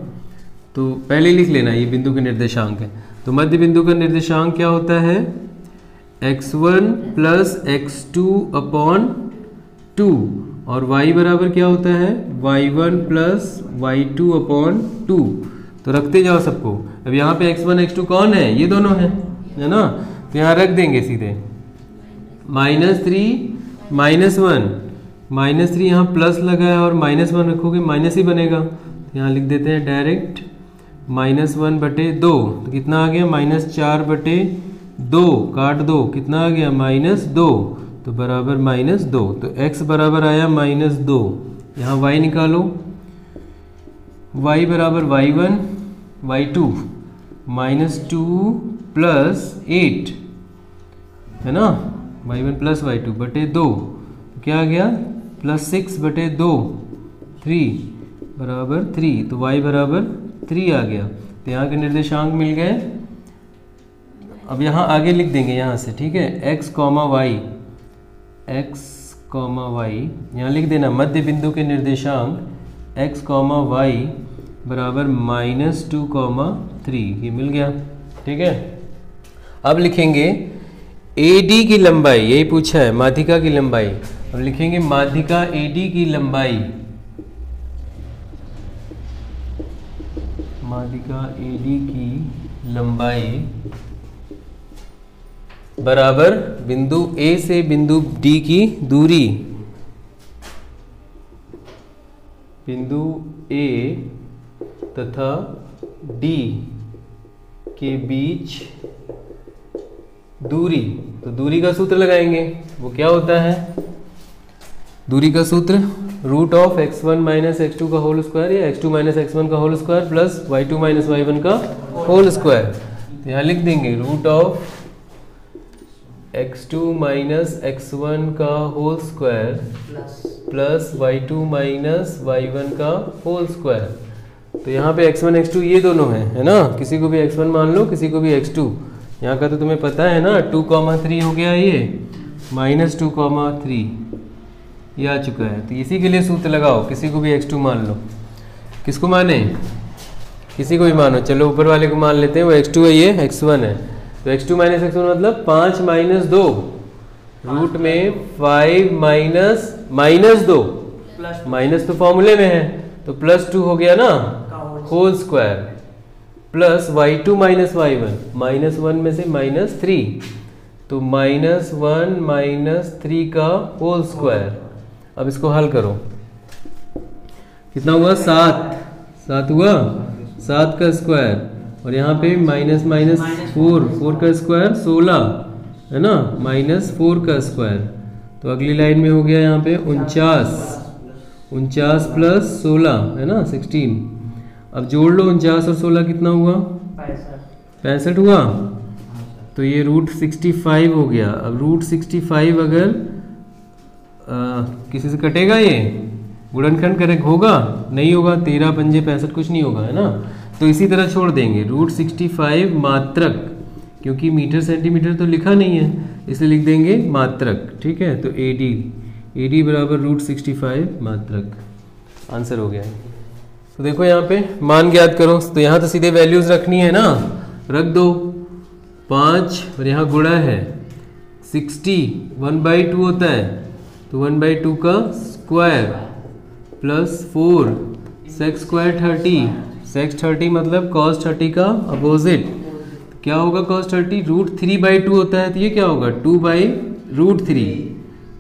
तो पहले लिख लेना, ये बिंदु के निर्देशांक है। तो मध्य बिंदु का निर्देशांक क्या होता है, x1 + x2 / 2, और y बराबर क्या होता है, y1 + y2 / 2। तो रखते जाओ सबको। अब यहाँ पे x1 x2 कौन है, ये दोनों हैं, है ना, तो यहाँ रख देंगे सीधे। -3 -1, -3 यहाँ प्लस लगा है और -1 रखोगे माइनस ही बनेगा, तो यहाँ लिख देते हैं डायरेक्ट -1/2। तो कितना आ गया, -4/2, काट दो, कितना आ गया -2, तो बराबर -2। तो x बराबर आया -2। यहाँ y निकालो, y बराबर y1 y2 -2 + 8 है ना, y1 + y2/2, क्या आ गया +6/2, 3 बराबर 3। तो y बराबर 3 आ गया। तो यहाँ के निर्देशांक मिल गए। अब यहाँ आगे लिख देंगे यहाँ से, ठीक है, x, y, यहाँ लिख देना मध्य बिंदु के निर्देशांक x, y बराबर -2, ये मिल गया, ठीक है। अब लिखेंगे AD की लंबाई, यही पूछा है, माध्यिका की लंबाई। अब लिखेंगे माध्यिका AD की लंबाई, माध्यिका AD की लंबाई बराबर बिंदु A से बिंदु D की दूरी, बिंदु A तथा D के बीच दूरी। तो दूरी का सूत्र लगाएंगे, वो क्या होता है? दूरी का सूत्र √ x1 - x2 का होल स्क्वायर या x2 - x1 का whole square plus y2 - y1 का होल स्क्वायर। तो यहाँ लिख देंगे √ x2 - x1 का whole square plus y2 - y1 का होल स्क्वायर। तो यहाँ पे x1 x2 ये दोनों हैं, है ना, किसी को भी x1 मान लो, किसी को भी x2। यहाँ का तो तुम्हें पता है ना, 2,3 हो गया, ये -2,3 ये आ चुका है। तो इसी के लिए सूत्र लगाओ, किसी को भी x2 मान लो। किसको माने? किसी को भी मानो, चलो ऊपर वाले को मान लेते हैं, वो x2 है, ये x1 है। तो x2 - x1 मतलब 5 - 2 रूट में 5 - 2 माइनस तो फॉर्मूले में है, तो +2 हो गया ना whole square plus y2 - y1 -1 में से -3, तो -1 - 3 का होल स्क्वायर। अब इसको हल करो, कितना हुआ? 7 हुआ, 7 का स्क्वायर, और यहाँ पे -4 का स्क्वायर 16 है ना, -4 का स्क्वायर। तो अगली लाइन में हो गया यहाँ पे 49 प्लस 16 है ना 16। अब जोड़ लो 49 और 16 कितना हुआ? 65 हुआ। तो ये √65 हो गया। अब √65 अगर किसी से कटेगा, ये गुणनखंड करेक्ट होगा? नहीं होगा, 13 पंजे 65 कुछ नहीं होगा, है ना। तो इसी तरह छोड़ देंगे √65 मात्रक, क्योंकि मीटर सेंटीमीटर तो लिखा नहीं है, इसलिए लिख देंगे मात्रक, ठीक है। तो AD बराबर √65 मात्रक, आंसर हो गया है। तो देखो यहाँ पे मान ज्ञात करो, तो यहाँ तो सीधे वैल्यूज रखनी है ना, रख दो 5 और यहाँ गुणा है 60 1/2 होता है, तो 1/2 का square plus 4 sec square 30, sec 30 मतलब cos 30 का अपोजिट। क्या होगा cos 30? √3/2 होता है, तो ये क्या होगा 2/√3,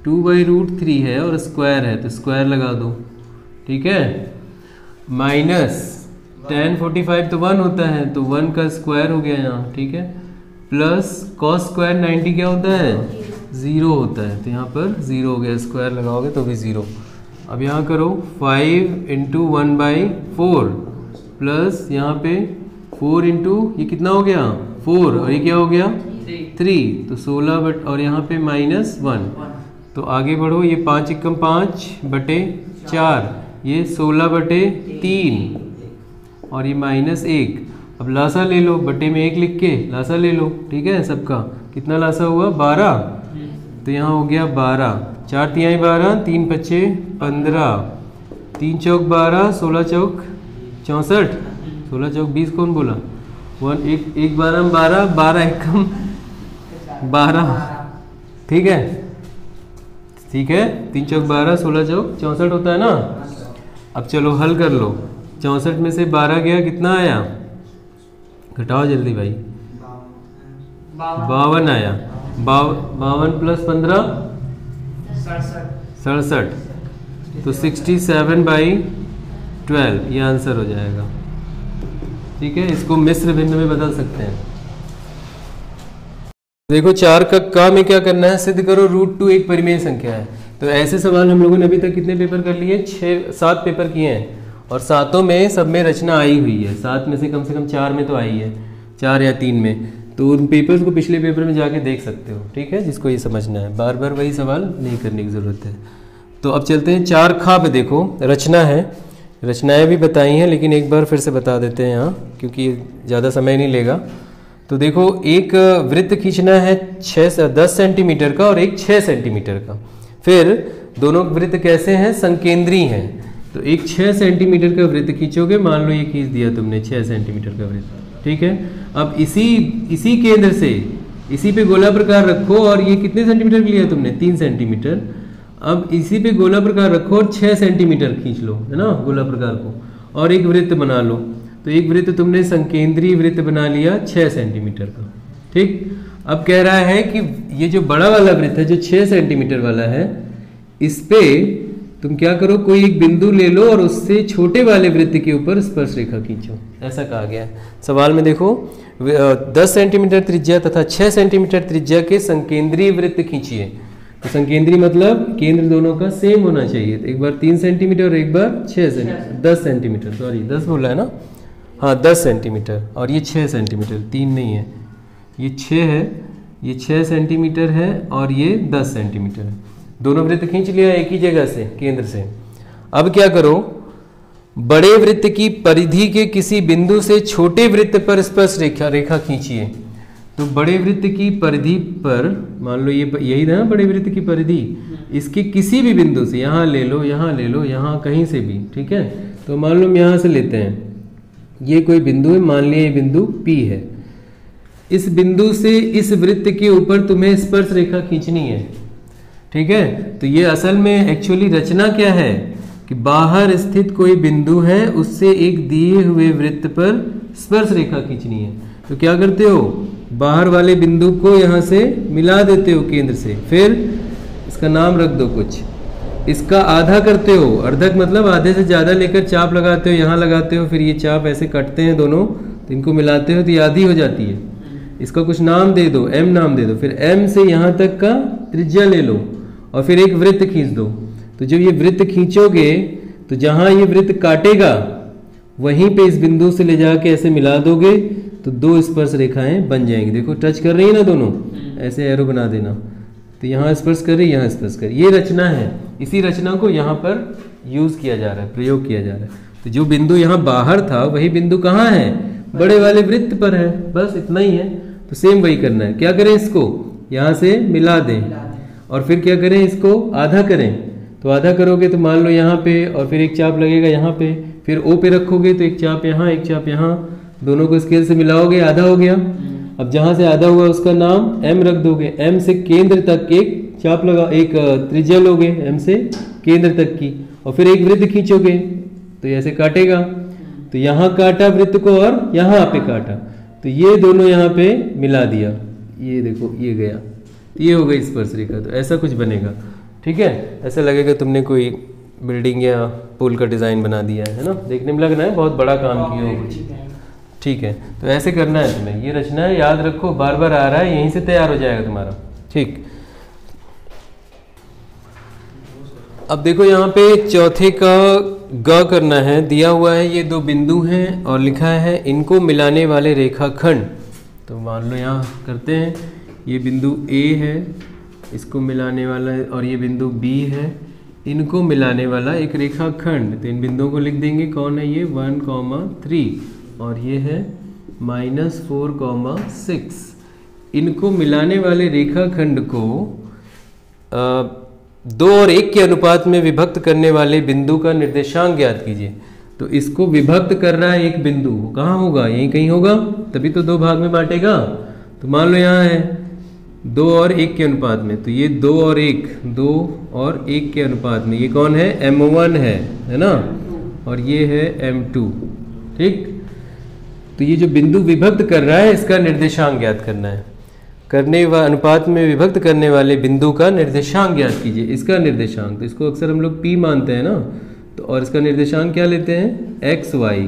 2/√3 है और स्क्वायर है, तो स्क्वायर लगा दो, ठीक है। माइनस tan 45 तो 1 होता है, तो 1 का स्क्वायर हो गया यहाँ, ठीक है, प्लस cos स्क्वायर 90 क्या होता है? 0 होता है, तो यहाँ पर 0 हो गया, स्क्वायर लगाओगे तो भी 0। अब यहाँ करो 5 × 1/4 प्लस यहाँ पे 4 × ये कितना हो गया 4, और ये क्या हो गया 3, तो 16 बट और यहाँ पे -1। तो आगे बढ़ो, ये 5 × 5/4, ये 16/3 और ये -1। अब लासा ले लो, बटे में 1 लिख के लासा ले लो, ठीक है। सबका कितना लासा हुआ? 12। तो यहाँ हो गया 12, 4 तिहाई 12, 3 पच्चे 15, 3 चौक 12, 16 चौक 64, 16 चौक 20 कौन बोला? 1 12 में 12, 12 एकम 12, ठीक है, ठीक है। 3 चौक 12, 16 चौक 64 होता है ना। अब चलो हल कर लो, 64 में से 12 गया, कितना आया? घटाओ जल्दी भाई, 52 आया। 52 प्लस 15 67, तो 67/12 ये आंसर हो जाएगा, ठीक है। इसको मिश्र भिन्न में बदल सकते हैं। देखो 4 का काम में क्या करना है? सिद्ध करो √2 एक परिमेय संख्या है। तो ऐसे सवाल हम लोगों ने अभी तक कितने पेपर कर लिए? 7 पेपर किए हैं, और 7 में सब में रचना आई हुई है। 7 में से कम 4 में तो आई है, 4 या 3 में। तो उन पेपर्स को पिछले पेपर में जाके देख सकते हो, ठीक है, जिसको ये समझना है। बार बार वही सवाल नहीं करने की ज़रूरत है। तो अब चलते हैं 4 खा पे। देखो रचना है, रचनाएं भी बताई हैं, लेकिन एक बार फिर से बता देते हैं यहाँ, क्योंकि ज़्यादा समय नहीं लेगा। तो देखो, एक वृत्त खींचना है 10 सेंटीमीटर का और एक 6 सेंटीमीटर का। फिर दोनों वृत्त कैसे हैं? संकेंद्री हैं। तो एक 6 सेंटीमीटर का वृत्त खींचोगे, मान लो ये खींच दिया तुमने 6 सेंटीमीटर का वृत्त, ठीक है। अब इसी केंद्र से इसी पे गोला प्रकार रखो, और ये कितने सेंटीमीटर का लिया तुमने? 3 सेंटीमीटर। अब इसी पे गोला प्रकार रखो और 6 सेंटीमीटर खींच लो, है ना, गोला प्रकार को, और एक वृत्त बना लो। तो एक वृत्त तुमने संकेंद्रीय वृत्त बना लिया 6 सेंटीमीटर का, ठीक। अब कह रहा है कि ये जो बड़ा वाला वृत्त है, जो 6 सेंटीमीटर वाला है, इस पे तुम क्या करो, कोई एक बिंदु ले लो और उससे छोटे वाले वृत्त के ऊपर स्पर्श रेखा खींचो, ऐसा कहा गया है सवाल में। देखो, 10 सेंटीमीटर त्रिज्या तथा 6 सेंटीमीटर त्रिज्या के संकेंद्रीय वृत्त खींचिए। तो संकेंद्रीय मतलब केंद्र दोनों का सेम होना चाहिए। तो एक बार 3 सेंटीमीटर और एक बार 10 सेंटीमीटर, सॉरी 10 बोला है ना, हाँ 10 सेंटीमीटर, और ये 6 सेंटीमीटर, 3 नहीं है, ये 6 है, ये 6 सेंटीमीटर है और ये 10 सेंटीमीटर है। दोनों वृत्त खींच लिया एक ही जगह से, केंद्र से। अब क्या करो, बड़े वृत्त की परिधि के किसी बिंदु से छोटे वृत्त पर स्पर्श रेखा खींचिए। तो बड़े वृत्त की परिधि पर, मान लो ये यही था ना बड़े वृत्त की परिधि, इसके किसी भी बिंदु से, यहाँ ले लो, यहाँ ले लो, यहाँ कहीं से भी, ठीक है। तो मान लो हम यहाँ से लेते हैं, ये कोई बिंदु है, मान लिया ये बिंदु P है। इस बिंदु से इस वृत्त के ऊपर तुम्हें स्पर्श रेखा खींचनी है, ठीक है। तो ये असल में एक्चुअली रचना क्या है कि बाहर स्थित कोई बिंदु है, उससे एक दिए हुए वृत्त पर स्पर्श रेखा खींचनी है। तो क्या करते हो, बाहर वाले बिंदु को यहाँ से मिला देते हो केंद्र से, फिर इसका नाम रख दो कुछ, इसका आधा करते हो, अर्धक मतलब आधे से ज़्यादा लेकर चाप लगाते हो, यहाँ लगाते हो, फिर ये चाप ऐसे कटते हैं दोनों, तो इनको मिलाते हो तो ये आधी हो जाती है। इसका कुछ नाम दे दो, M नाम दे दो, फिर M से यहाँ तक का त्रिज्या ले लो और फिर एक वृत्त खींच दो। तो जब ये वृत्त खींचोगे तो जहाँ ये वृत्त काटेगा वहीं पे इस बिंदु से ले जाके ऐसे मिला दोगे, तो 2 स्पर्श रेखाएं बन जाएंगी। देखो टच कर रही है ना दोनों, ऐसे एरो बना देना, तो यहाँ स्पर्श कर रही, यहाँ स्पर्श कर, ये रचना है। इसी रचना को यहाँ पर यूज किया जा रहा है, प्रयोग किया जा रहा है। तो जो बिंदु यहाँ बाहर था वही बिंदु कहाँ है, बड़े वाले वृत्त पर है, बस इतना ही है। तो सेम वही करना है। क्या करें, इसको यहाँ से मिला दें और फिर क्या करें, इसको आधा करें। तो आधा करोगे तो मान लो यहाँ पे, और फिर एक चाप लगेगा यहाँ पे, फिर O पे रखोगे तो एक चाप यहाँ, एक चाप यहाँ, दोनों को स्केल से मिलाओगे, आधा हो गया। अब जहाँ से आधा हुआ उसका नाम M रख दोगे। M से केंद्र तक एक चाप लगा, एक त्रिज्या लोगे M से केंद्र तक की, और फिर एक वृत्त खींचोगे तो ऐसे काटेगा। तो यहाँ काटा वृत्त को और यहाँ पे काटा, तो ये दोनों यहाँ पे मिला दिया, ये देखो ये गया, ये हो गई स्पर्श रेखा। तो ऐसा कुछ बनेगा, ठीक है। ऐसा लगेगा तुमने कोई बिल्डिंग या पुल का डिज़ाइन बना दिया है ना, देखने में लगना है बहुत बड़ा काम किया हो कुछ, ठीक है। तो ऐसे करना है तुम्हें, ये रचना है, याद रखो, बार बार आ रहा है, यहीं से तैयार हो जाएगा तुम्हारा, ठीक। अब देखो यहाँ पे चौथे का ग करना है, दिया हुआ है ये 2 बिंदु हैं और लिखा है इनको मिलाने वाले रेखाखंड। तो मान लो यहाँ करते हैं, ये बिंदु A है, इसको मिलाने वाला है, और ये बिंदु B है, इनको मिलाने वाला एक रेखाखंड। तो इन बिंदुओं को लिख देंगे, कौन है ये, 1,3 और ये है -4,6। इनको मिलाने वाले रेखाखंड को 2 और 1 के अनुपात में विभक्त करने वाले बिंदु का निर्देशांक ज्ञात कीजिए। तो इसको विभक्त कर रहा है एक बिंदु, कहाँ होगा, यहीं कहीं होगा, तभी तो 2 भाग में बांटेगा। तो मान लो यहाँ है 2 और 1 के अनुपात में, तो ये 2 और 1 के अनुपात में, ये कौन है, M1 है ना, और ये है M2, ठीक। तो ये जो बिंदु विभक्त कर रहा है इसका निर्देशांक ज्ञात करना है। अनुपात में विभक्त करने वाले बिंदु का निर्देशांक ज्ञात कीजिए। इसका निर्देशांक, तो इसको अक्सर हम लोग P मानते हैं ना, तो और इसका निर्देशांक क्या लेते हैं, XY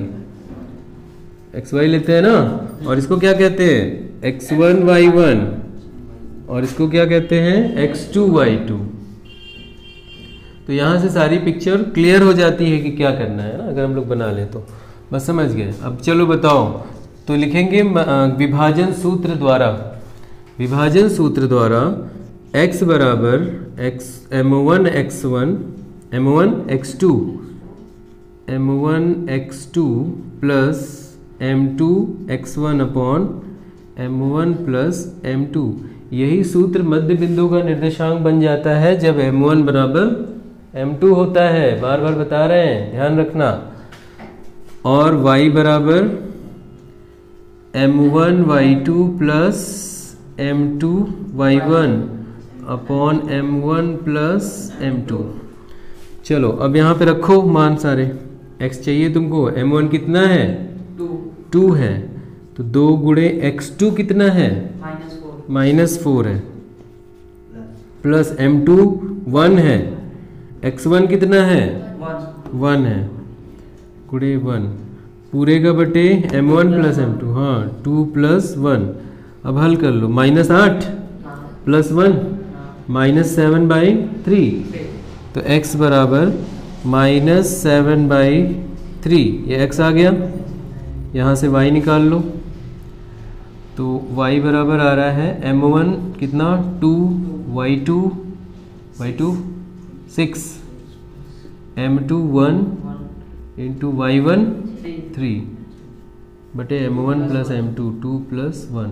लेते हैं ना, और इसको क्या कहते हैं, X1 Y1, और इसको क्या कहते हैं, X2 Y2। तो यहाँ से सारी पिक्चर क्लियर हो जाती है कि क्या करना है ना, अगर हम लोग बना लें तो बस समझ गए। अब चलो बताओ, तो लिखेंगे विभाजन सूत्र द्वारा x बराबर M1 X1 M1 X2 m1x2 plus m2x1 upon m1 plus m2। यही सूत्र मध्य बिंदु का निर्देशांक बन जाता है जब m1 बराबर m2 होता है। बार बार बता रहे हैं, ध्यान रखना। और y बराबर m1 y2 plus m2 y1 upon m1 plus m2। चलो अब यहाँ पे रखो मान सारे। x चाहिए तुमको, m1 कितना है 2 है, तो 2 गुणे x2 कितना है -4 है, प्लस m2 1 है, x1 कितना है 1 है, गुणे 1 पूरे का बटे m1 प्लस m2। हाँ 2 प्लस 1। अब हल कर लो, -8 प्लस 1 -7/3। तो x बराबर -7/3, ये x आ गया। यहाँ से y निकाल लो, तो y बराबर आ रहा है m1 कितना 2, y2 6, m2 1 इंटू y1 3 बटे m1 प्लस m2 2 प्लस 1।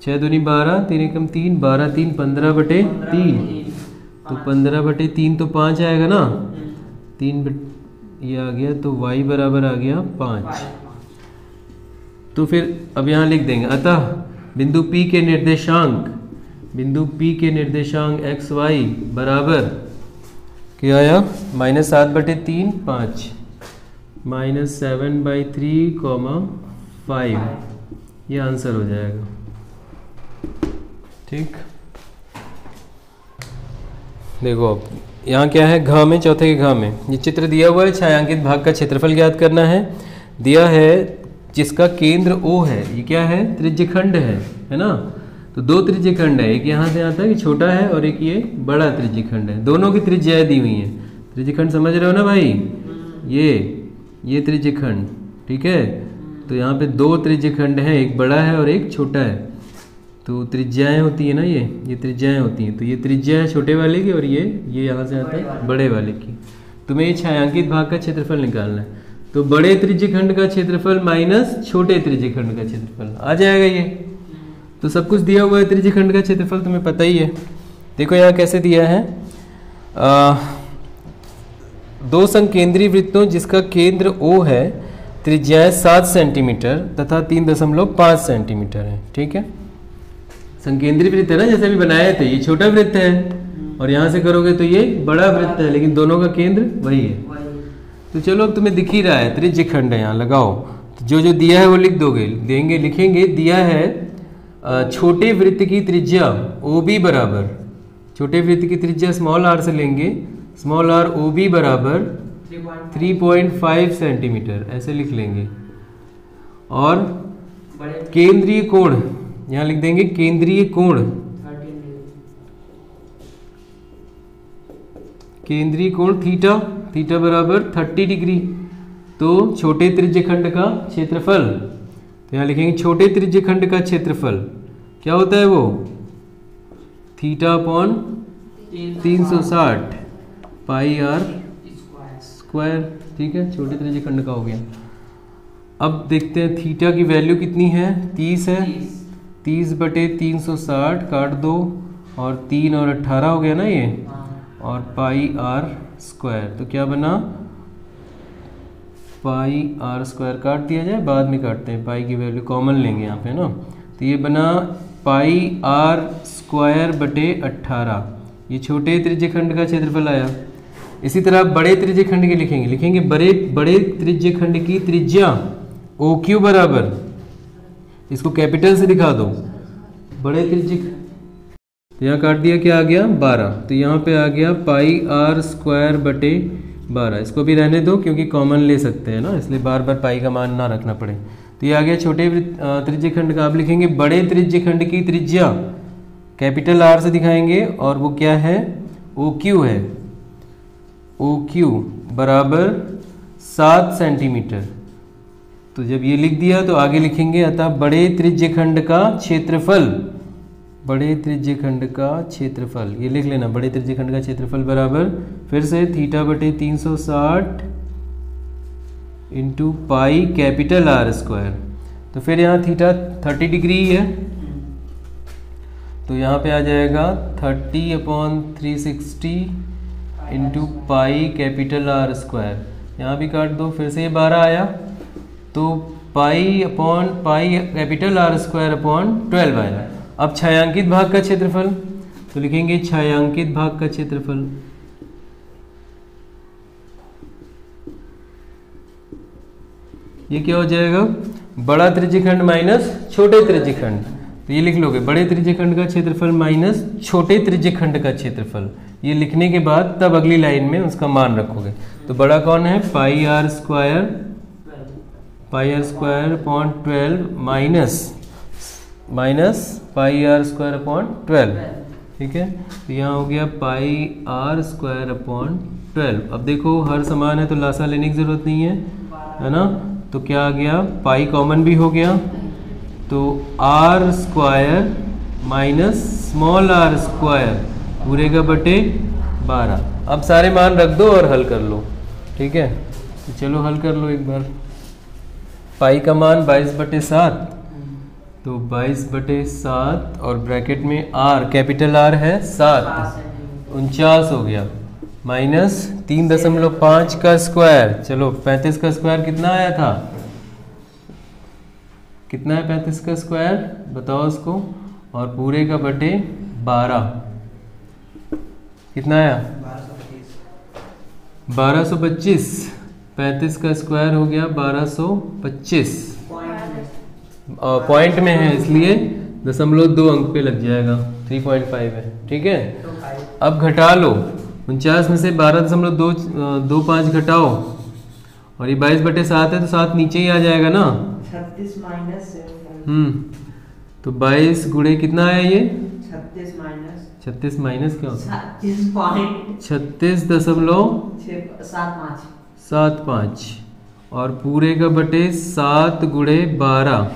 6 दूनी 12, 3 एकम 3, 12 3 15 बटे 3, तो 15 बटे 3 तो 5 आएगा ना, 3 ये आ गया, तो y बराबर आ गया 5। तो फिर अब यहाँ लिख देंगे, अतः बिंदु P के निर्देशांक x y बराबर क्या आया -7/3 5 -7/3, 5, ये आंसर हो जाएगा। ठीक, देखो अब यहाँ क्या है, घ में, चौथे के घ में ये चित्र दिया हुआ है। छायांकित भाग का क्षेत्रफल ज्ञात करना है। दिया है जिसका केंद्र O है, ये क्या है त्रिज्यखंड है ना। तो 2 त्रिज्यखंड है, एक यहाँ से आता है कि छोटा है और एक ये बड़ा त्रिज्यखंड है। दोनों की त्रिज्याएं दी हुई हैं। त्रिज्यखंड समझ रहे हो ना भाई, ये त्रिज्यखंड, ठीक है। तो यहाँ पे 2 त्रिज्यखंड हैं, एक बड़ा है और एक छोटा है। तो त्रिज्याएं होती है ना, ये त्रिज्याएं होती हैं। तो ये त्रिज्या है छोटे वाले की और ये यहाँ से आता है बड़े वाले की। तुम्हें ये छायांकित भाग का क्षेत्रफल निकालना है। तो बड़े त्रिज्यखंड का क्षेत्रफल माइनस छोटे त्रिज्यखंड का क्षेत्रफल आ जाएगा ये। तो सब कुछ दिया हुआ है, त्रिज्यखंड का क्षेत्रफल तुम्हें पता ही है। देखो यहाँ कैसे दिया है, 2 संकेंद्री वृत्तों जिसका केंद्र O है, त्रिज्याएं 7 सेंटीमीटर तथा 3.5 सेंटीमीटर है। ठीक है, संकेंद्री वृत्त है ना, जैसे अभी बनाए थे। ये छोटा वृत्त है और यहाँ से करोगे तो ये बड़ा वृत्त है, लेकिन दोनों का केंद्र वही है। तो चलो अब तुम्हें दिख ही रहा है त्रिज्यखंड है, यहाँ लगाओ। तो जो दिया है वो लिख लिखेंगे। दिया है छोटे वृत्त की त्रिज्या OB बराबर, छोटे वृत्त की त्रिज्या स्मॉल r से लेंगे, स्मॉल r OB बराबर 3.5 सेंटीमीटर, ऐसे लिख लेंगे। और केंद्रीय कोण यहाँ लिख देंगे, केंद्रीय कोण थीटा बराबर 30 डिग्री। तो छोटे त्रिज्यखंड का क्षेत्रफल, तो यहाँ लिखेंगे छोटे त्रिज्यखंड का क्षेत्रफल क्या होता है वो थीटा अपॉन 360 पाई r स्क्वायर। ठीक है, छोटे त्रिज्यखंड का हो गया। अब देखते हैं थीटा की वैल्यू कितनी है, 30 है। 30 बटे 360 काट दो, और 3 और 18 हो गया ना ये, और पाई r स्क्वायर। तो क्या बना, पाई r स्क्वायर काट दिया जाए, बाद में काटते हैं, पाई की वैल्यू कॉमन लेंगे यहाँ पे ना। तो ये बना पाई r स्क्वायर बटे 18, ये छोटे त्रिज्यखंड का क्षेत्रफल आया। इसी तरह बड़े त्रिज्यखंड के लिखेंगे बड़े त्रिज्यखंड की त्रिज्या OQ बराबर, इसको कैपिटल से दिखा दो, बड़े त्रिज्यखंड। तो यहाँ काट दिया, क्या आ गया 12। तो यहाँ पे आ गया पाई r स्क्वायर बटे 12। इसको भी रहने दो क्योंकि कॉमन ले सकते हैं ना, इसलिए बार बार पाई का मान ना रखना पड़े। तो ये आ गया छोटे त्रिज्यखंड का। आप लिखेंगे बड़े त्रिज्यखंड की त्रिज्या, कैपिटल R से दिखाएंगे, और वो क्या है OQ है। OQ बराबर 7 सेंटीमीटर। तो जब ये लिख दिया तो आगे लिखेंगे, अतः बड़े त्रिज्यखंड का क्षेत्रफल, बड़े त्रिज्यखंड का क्षेत्रफल, ये लिख लेना, बड़े त्रिज्यखंड का क्षेत्रफल बराबर फिर से थीटा बटे 360 into pi capital are square. तो फिर यहाँ थीटा 30 डिग्री है, तो यहाँ पे आ जाएगा 30/360 into pi capital are square. यहाँ भी काट दो, फिर से ये 12 आया, तो पाई कैपिटल आर स्क्वायर अपॉन 12 आया। अब छायांकित भाग का क्षेत्रफल, तो लिखेंगे छायांकित भाग का क्षेत्रफल। ये क्या हो जाएगा, बड़ा त्रिज्यखंड माइनस छोटे त्रिज्यखंड। तो ये लिख लोगे बड़े त्रिज्यखंड का क्षेत्रफल माइनस छोटे त्रिज्यखंड का क्षेत्रफल। ये लिखने के बाद तब अगली लाइन में उसका मान रखोगे। तो बड़ा कौन है, pi R square upon 12 minus pi R square upon 12। ठीक है, तो यहाँ हो गया पाई आर स्क्वायर अपॉन 12। अब देखो हर समान है तो लासा लेने की जरूरत नहीं है ना। तो क्या आ गया, पाई कॉमन भी हो गया, तो R square minus small R square पूरे का बटे 12। अब सारे मान रख दो और हल कर लो। ठीक है, तो चलो हल कर लो एक बार। पाई का मान 22/7, तो 22/7 और ब्रैकेट में आर कैपिटल आर है 7, 49 हो गया, माइनस 3.5 का स्क्वायर। चलो 35 का स्क्वायर कितना आया था, कितना है 35 का स्क्वायर बताओ उसको, और पूरे का बटे 12 कितना आया 1225। 35 का स्क्वायर हो गया 1225, पॉइंट में है इसलिए 0.2 अंक पे लग जाएगा, 3.5 है। ठीक है, अब घटा लो, 49 में से 12.25 घटाओ, और ये 22/7 है तो 7 नीचे ही आ जाएगा ना, 36 माइनस। तो 22 गुणे कितना आया ये 36 माइनस क्या होता है 36.75 और पूरे का बटे 7 गुणे 12।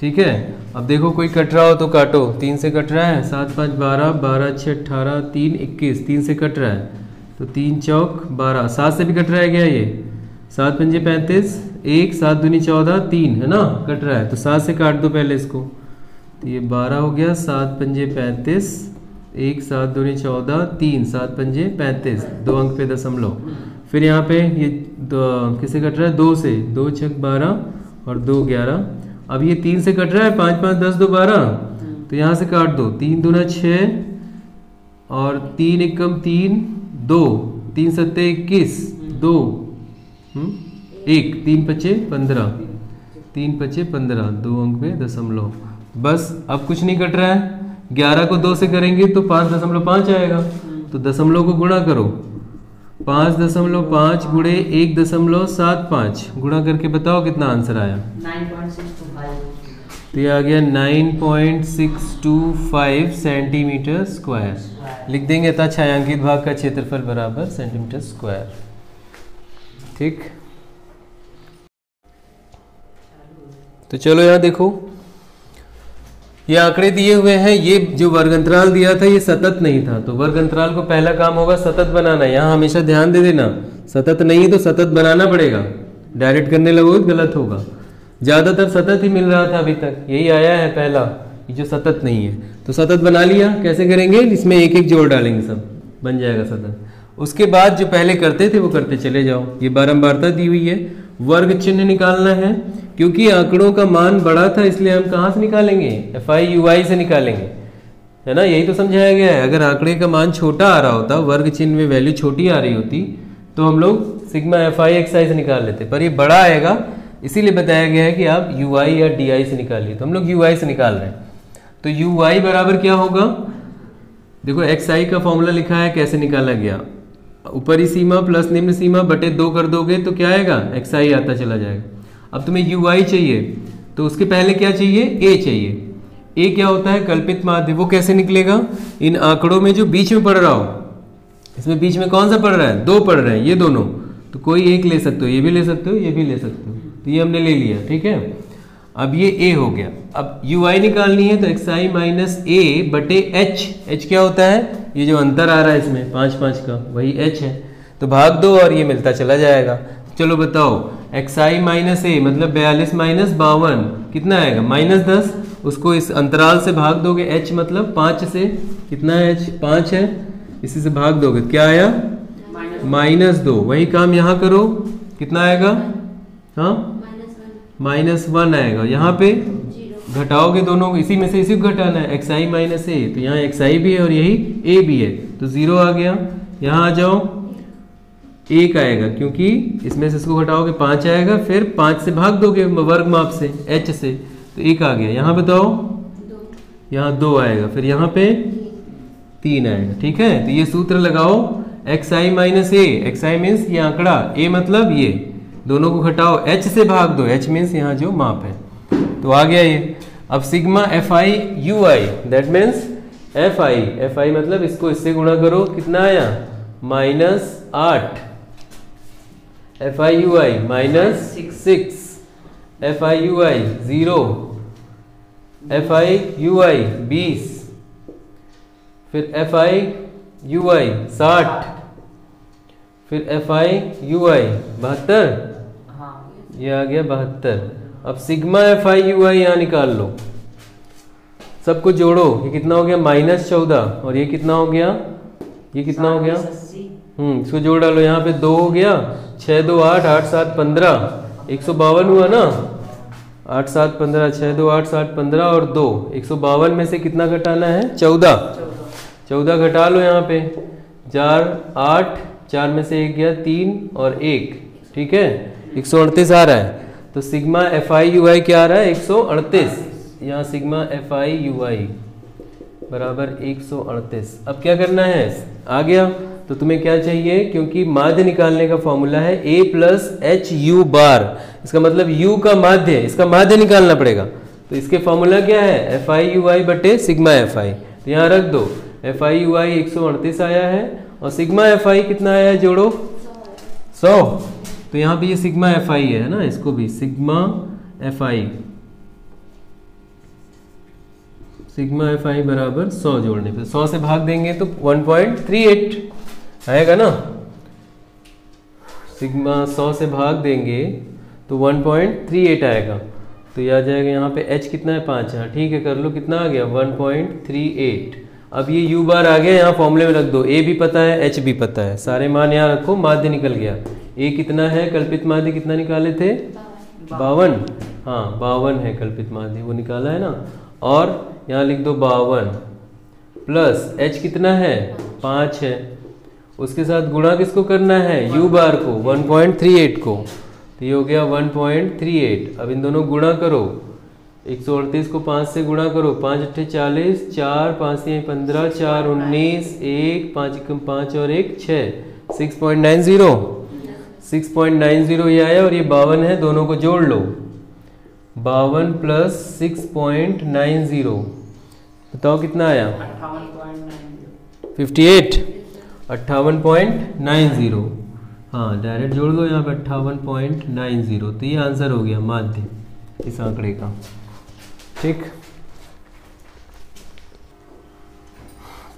ठीक है, अब देखो कोई कट रहा हो तो काटो, 3 से कट रहा है, 7 5 12, 12 6 18, 3 21, 3 से कट रहा है तो 3 चौक 12, 7 से भी कट रहा है क्या, ये 7 पंजे 35, 1 7 दूनी 14, 3 है ना, कट रहा है तो 7 से काट दो पहले इसको, तो ये 12 हो गया, 7 पंजे 35, 1 7 दूनी 14, 3 7 पंजे 35, 2 अंक पे दशमलव। फिर यहाँ पे ये किससे कट रहा है, 2 से, 2 6 12 और 2 11। अब ये 3 से कट रहा है, 5 5 10 2 12, तो यहाँ से काट दो, 3 दूना 6 और 3 एकम 3 2, 3 सत्ते 21, 2 1, 3 पचे 15, 3 पचे 15, 2 अंक पे दशमलव। बस अब कुछ नहीं कट रहा है, 11 को 2 से करेंगे तो 5.5 आएगा, तो दशमलव को गुणा करो, 5.5 गुणे 1.75 गुणा करके बताओ कितना आंसर आया, 9.625। तो ये आ गया 9.625 सेंटीमीटर स्क्वायर। लिख देंगे अतः छायांकित भाग का क्षेत्रफल बराबर सेंटीमीटर स्क्वायर। ठीक, तो चलो यहाँ देखो, ये आंकड़े दिए हुए हैं, ये जो वर्ग अंतराल दिया था ये सतत नहीं था, तो वर्ग अंतराल को पहला काम होगा सतत बनाना। यहाँ हमेशा ध्यान दे देना, सतत नहीं तो सतत बनाना पड़ेगा, डायरेक्ट करने लगोगे गलत होगा। ज्यादातर सतत ही मिल रहा था अभी तक, यही आया है पहला, ये जो सतत नहीं है, तो सतत बना लिया। कैसे करेंगे, इसमें एक एक जोड़ डालेंगे, सब बन जाएगा सतत। उसके बाद जो पहले करते थे वो करते चले जाओ, ये बारंबारता दी हुई है। वर्ग चिन्ह निकालना है, क्योंकि आंकड़ों का मान बड़ा था इसलिए हम कहाँ से निकालेंगे, FI/UI से निकालेंगे, है ना, यही तो समझाया गया है। अगर आंकड़े का मान छोटा आ रहा होता, वर्ग चिन्ह में वैल्यू छोटी आ रही होती, तो हम लोग सिग्मा FI/XI से निकाल लेते, पर ये बड़ा आएगा इसीलिए बताया गया है कि आप UI या DI से निकालिए, तो हम लोग UI से निकाल रहे हैं। तो UI बराबर क्या होगा, देखो XI का फॉर्मूला लिखा है, कैसे निकाला गया, ऊपरी सीमा प्लस निम्न सीमा बटे 2 कर दोगे तो क्या आएगा, XI आता चला जाएगा। अब तुम्हें UI चाहिए तो उसके पहले क्या चाहिए, A चाहिए। A क्या होता है, कल्पित माध्य, वो कैसे निकलेगा, इन आंकड़ों में जो बीच में पढ़ रहा हो, इसमें बीच में कौन सा पढ़ रहा है, 2 पढ़ रहे हैं ये दोनों, तो कोई एक ले सकते हो, ये भी ले सकते हो, ये भी ले सकते हो, तो ये हमने ले लिया। ठीक है, अब ये A हो गया। अब UI निकालनी है तो XI माइनस A बटे H क्या होता है, ये जो अंतर आ रहा है इसमें 5 5 का, वही H है, तो भाग दो और ये मिलता चला जाएगा। चलो बताओ, xi माइनस ए मतलब 42 माइनस 52 कितना आएगा? -10। उसको इस अंतराल से भाग दोगे, h मतलब 5 से, कितना है h? 5 है, इसी से भाग दोगे क्या आया? -2। वही काम यहाँ करो, कितना आएगा? हाँ -1 आएगा। यहाँ पे घटाओगे दोनों को, इसी में से इसी को घटाना है, xi माइनस ए, तो यहाँ xi भी है और यही a भी है, तो 0 आ गया। यहाँ आ जाओ, 1 आएगा क्योंकि इसमें से इसको घटाओगे 5 आएगा, फिर 5 से भाग दोगे वर्ग माप से h से, तो 1 आ गया। यहाँ बताओ, यहाँ 2 आएगा, फिर यहाँ पे 3 आएगा। ठीक है, तो ये सूत्र लगाओ, xi माइनस ए, xi मीन्स ये आंकड़ा, a मतलब ये, दोनों को घटाओ, h से भाग दो, h मीन्स यहाँ जो माप है, तो आ गया ये। अब sigma fi ui, that means fi मतलब इसको इससे गुणा करो, कितना आया? -8। fi ui -6, fi ui 0, fi ui 20, फिर fi ui 60, फिर fi ui 72, ये आ गया 72। अब सिग्मा fi ui यहाँ निकाल लो, सबको जोड़ो, ये कितना हो गया? -14, और ये कितना हो गया? ये कितना हो गया? इसको जोड़ डालो, यहाँ पे 2 हो गया, 6 2 8, 8 7 15, 152 हुआ ना, 8 7 15, 6 2 8 7 15 और 2, 152 में से कितना घटाना है? 14 घटा लो, यहाँ पे 4 8, 4 में से 1 गया 3 और 1, ठीक है, 138 आ रहा है। तो सिग्मा fi ui क्या आ रहा है? 138। यहाँ सिग्मा fi ui बराबर 138। अब क्या करना है? आ गया, तो तुम्हें क्या चाहिए? क्योंकि माध्य निकालने का फॉर्मूला है a प्लस एच यू बार, इसका मतलब u का माध्य, इसका माध्य निकालना पड़ेगा। तो इसके फॉर्मूला क्या है? fi ui बटे सिग्मा fi, तो यहाँ रख दो, fi ui 138 आया है, और सिग्मा fi कितना आया है? जोड़ो 100, तो यहाँ पे ये सिग्मा fi है ना, इसको भी सिग्मा fi, सिग्मा fi बराबर 100 जोड़ने पे 100 से भाग देंगे तो 1.38 आएगा ना, सिग्मा 100 से भाग देंगे तो 1.38 आएगा, तो ये आ जाएगा। यहाँ पे h कितना है? 5 है, ठीक है, कर लो, कितना आ गया? 1.38। अब ये u बार आ गया, यहाँ फॉर्मूले में रख दो, a भी पता है h भी पता है, सारे मान यहाँ रखो, माध्य निकल गया। a कितना है? कल्पित माध्य कितना निकाले थे? 52, हाँ 52 है कल्पित माध्य, वो निकाला है ना, और यहाँ लिख दो 52 प्लस h कितना है? 5 है, उसके साथ गुणा किसको करना है? u बार को, 1.38 को, तो ये हो गया 1.38। अब इन दोनों गुणा करो, 138 को 5 से गुणा करो, 5 8 40, 4 5 3 15, 4 19, 1 5 1 5 और 1 6, 6.90 ये आया, और ये 52 है, दोनों को जोड़ लो, 52 प्लस 6.90, बताओ कितना आया? 58, 58.90, हाँ डायरेक्ट जोड़ दो यहाँ पे 58.90, तो ये आंसर हो गया माध्य इस आंकड़े का। ठीक,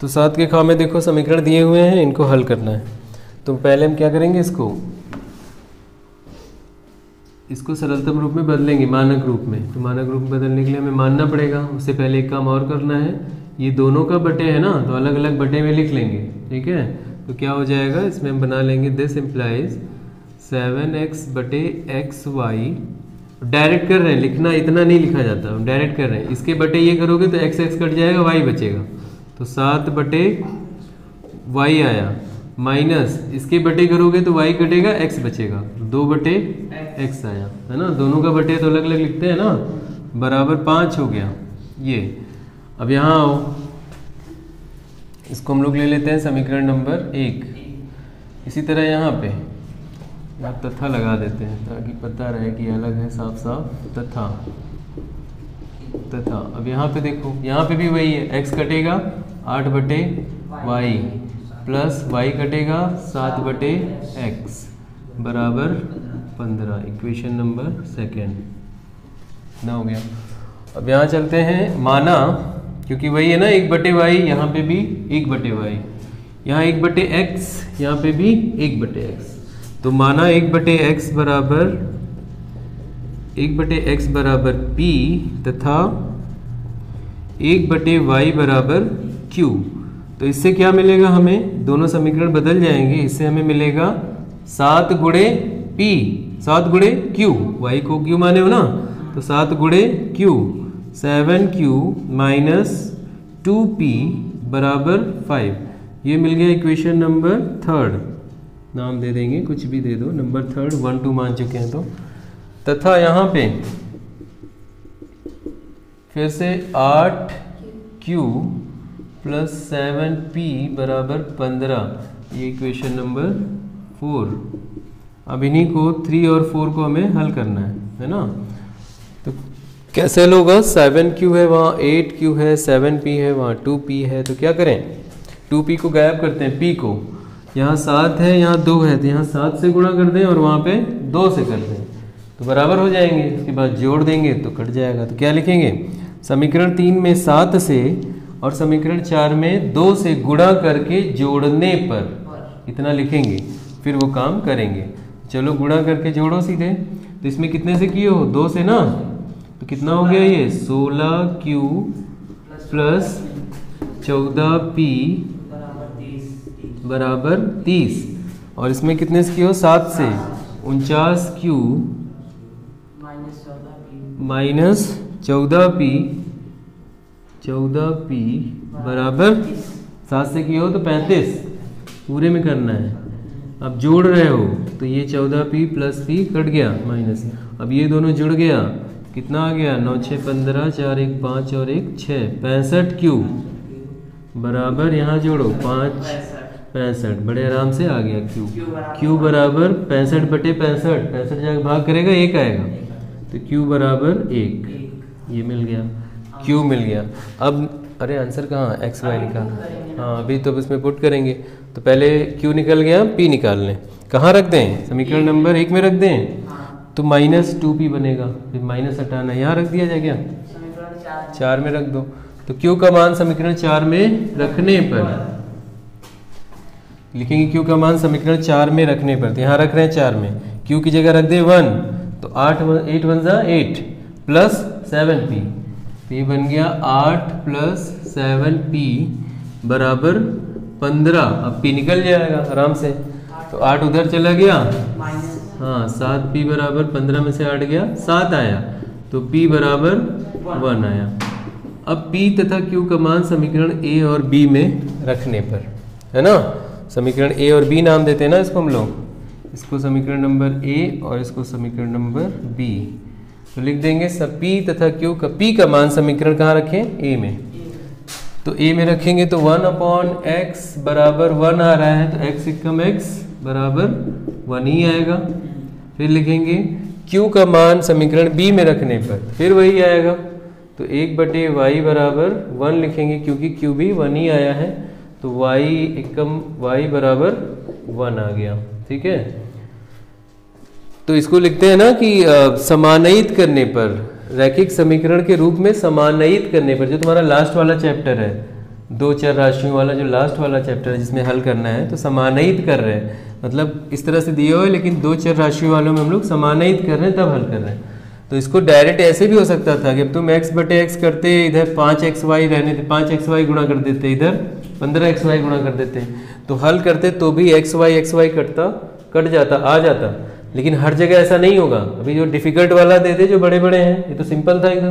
तो 7 के खामे देखो समीकरण दिए हुए हैं, इनको हल करना है। तो पहले हम क्या करेंगे, इसको सरलतम रूप में बदलेंगे मानक रूप में। तो मानक रूप में बदलने के लिए हमें मानना पड़ेगा, उससे पहले एक काम और करना है, ये दोनों का बटे है ना, तो अलग अलग बटे में लिख लेंगे, ठीक है। तो क्या हो जाएगा, इसमें हम बना लेंगे दिस इम्प्लाइज 7x बटे एक्स वाई, डायरेक्ट कर रहे हैं, लिखना इतना नहीं लिखा जाता, हम डायरेक्ट कर रहे हैं। इसके बटे ये करोगे तो x x कट जाएगा, y बचेगा, तो 7 बटे y आया, माइनस इसके बटे करोगे तो y कटेगा, x बचेगा, 2 बटे x आया, है ना। दोनों का बटे तो अलग अलग लिखते हैं ना, बराबर 5 हो गया ये। अब यहाँ आओ, इसको हम लोग ले लेते हैं समीकरण नंबर 1। इसी तरह यहाँ पे आप तथा लगा देते हैं ताकि पता रहे कि अलग है साफ साफ, तथा। अब यहाँ पे देखो, यहाँ पे भी वही है, x कटेगा 8 बटे y प्लस y कटेगा 7 बटे x बराबर 15, इक्वेशन नंबर 2 ना हो गया। अब यहाँ चलते हैं, माना क्योंकि वही है ना 1 बटे y, यहाँ पे भी 1 बटे y, यहाँ 1 बटे x, यहाँ पे भी 1 बटे x, तो माना 1/x बराबर p तथा 1/y बराबर q। तो इससे क्या मिलेगा हमें, दोनों समीकरण बदल जाएंगे। इससे हमें मिलेगा 7 गुणे p, 7 गुणे q, y को q माने हो ना, तो 7 गुणे q, 7q माइनस 2p बराबर 5। ये मिल गया इक्वेशन नंबर 3। नाम दे देंगे, कुछ भी दे दो, नंबर 3 1 2 मान चुके हैं तो। तथा यहाँ पे फिर से 8q प्लस 7p बराबर 15, ये इक्वेशन नंबर 4। अब इन्हीं को 3 और 4 को हमें हल करना है ना। तो कैसे हल होगा, 7q है वहाँ, 8q है, 7p है वहाँ, 2p है। तो क्या करें, 2p को गायब करते हैं, p को। यहाँ 7 है, यहाँ 2 है, तो यहाँ 7 से गुणा कर दें और वहाँ पे 2 से कर दें, तो बराबर हो जाएंगे। उसके बाद जोड़ देंगे तो कट जाएगा। तो क्या लिखेंगे, समीकरण 3 में 7 से और समीकरण 4 में 2 से गुणा करके जोड़ने पर इतना लिखेंगे, फिर वो काम करेंगे। चलो गुणा करके जोड़ो सीधे। तो इसमें कितने से किए हो, 2 से ना, तो कितना हो गया ये 16q प्लस 14p बराबर 30। और इसमें कितने से किए हो, 7 से, 49q माइनस 14p बराबर 7 से किए हो तो 35, पूरे में करना है। अब जोड़ रहे हो तो ये 14p प्लस p कट गया माइनस, अब ये दोनों जुड़ गया, कितना आ गया 9 6 15, 4 1 5 और 1 6, 65q बराबर, यहाँ जोड़ो 5 65, बड़े आराम से आ गया q बराबर 65/65, 65 जाकर भाग करेगा 1 आएगा, तो q बराबर 1, ये मिल गया, q मिल गया। अब अरे आंसर कहाँ, एक्स वाई निकाल, हाँ अभी तो इसमें पुट करेंगे। तो पहले q निकल गया, p निकाल लें। कहाँ रख दें, समीकरण नंबर 1 में रख दें, तो -2p बनेगा, फिर माइनस हटाना, यहाँ रख दिया जाए क्या, 4 में रख दो। तो q का मान समीकरण 4 में रखने पर लिखेंगे, q का मान समीकरण 4 में रखने पर, तो यहाँ रख रहे हैं 4 में, q की जगह रख दे 1, तो 8 1 जा 8 प्लस 7p, तो ये बन गया 8 प्लस 7p बराबर 15। अब p निकल जाएगा आराम से, तो 8 उधर चला गया, हाँ 7p बराबर 15 में से 8 गया 7 आया, तो p बराबर 1 आया। अब p तथा q का मान समीकरण a और b में रखने पर, है ना, समीकरण a और b नाम देते हैं ना इसको हम लोग, इसको समीकरण नंबर a और इसको समीकरण नंबर b। तो लिख देंगे सब p तथा q का, p का मान समीकरण कहाँ रखें, a में, तो a में रखेंगे तो 1/x बराबर 1 आ रहा है, तो x एकम x बराबर 1 ही आएगा। फिर लिखेंगे q का मान समीकरण b में रखने पर फिर वही आएगा, तो 1/y बराबर 1 लिखेंगे, क्योंकि q भी 1 ही आया है, तो y एकम y बराबर 1 आ गया। ठीक है, तो इसको लिखते हैं ना कि समानयित करने पर, रैखिक समीकरण के रूप में समानयित करने पर, जो तुम्हारा लास्ट वाला चैप्टर है, 2 चर राशियों वाला जो लास्ट वाला चैप्टर है जिसमें हल करना है, तो समानयित कर रहे हैं, मतलब इस तरह से दिए हुए, लेकिन 2 चर राशियों वालों में हम लोग समानयित कर रहे हैं तब हल कर रहे हैं। तो इसको डायरेक्ट ऐसे भी हो सकता था कि अब तुम x/x करते, इधर 5xy रहने थे, 5xy गुणा कर देते, इधर 15xy गुणा कर देते, तो हल करते तो भी xy कट जाता, आ जाता, लेकिन हर जगह ऐसा नहीं होगा। अभी जो डिफिकल्ट वाला दे दे, जो बड़े बड़े हैं, ये तो सिंपल था एकदम,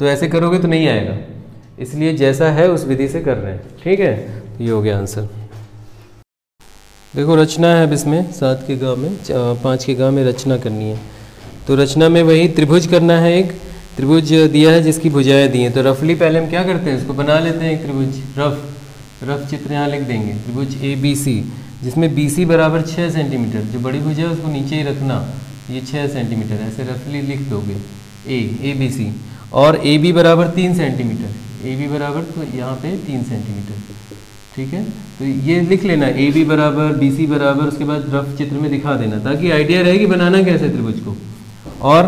तो ऐसे करोगे तो नहीं आएगा, इसलिए जैसा है उस विधि से कर रहे हैं। ठीक है, तो ये हो गया आंसर। देखो रचना है अब इसमें 7 के ग में, 5 के ग में रचना करनी है। तो रचना में वही त्रिभुज करना है, एक त्रिभुज दिया है जिसकी भुजाएं दी हैं। तो रफली पहले हम क्या करते हैं, इसको बना लेते हैं एक त्रिभुज, रफ चित्र यहाँ लिख देंगे, त्रिभुज ABC, जिसमें BC बराबर 6 सेंटीमीटर, जो बड़ी भुजा है उसको नीचे ही रखना, ये 6 सेंटीमीटर, ऐसे रफली लिख दोगे ABC, और AB बराबर 3 सेंटीमीटर, AB बराबर तो यहाँ पे 3 सेंटीमीटर। ठीक है, तो ये लिख लेना AB बराबर BC बराबर, उसके बाद रफ चित्र में दिखा देना, ताकि आइडिया रहे कि बनाना कैसे त्रिभुज को। और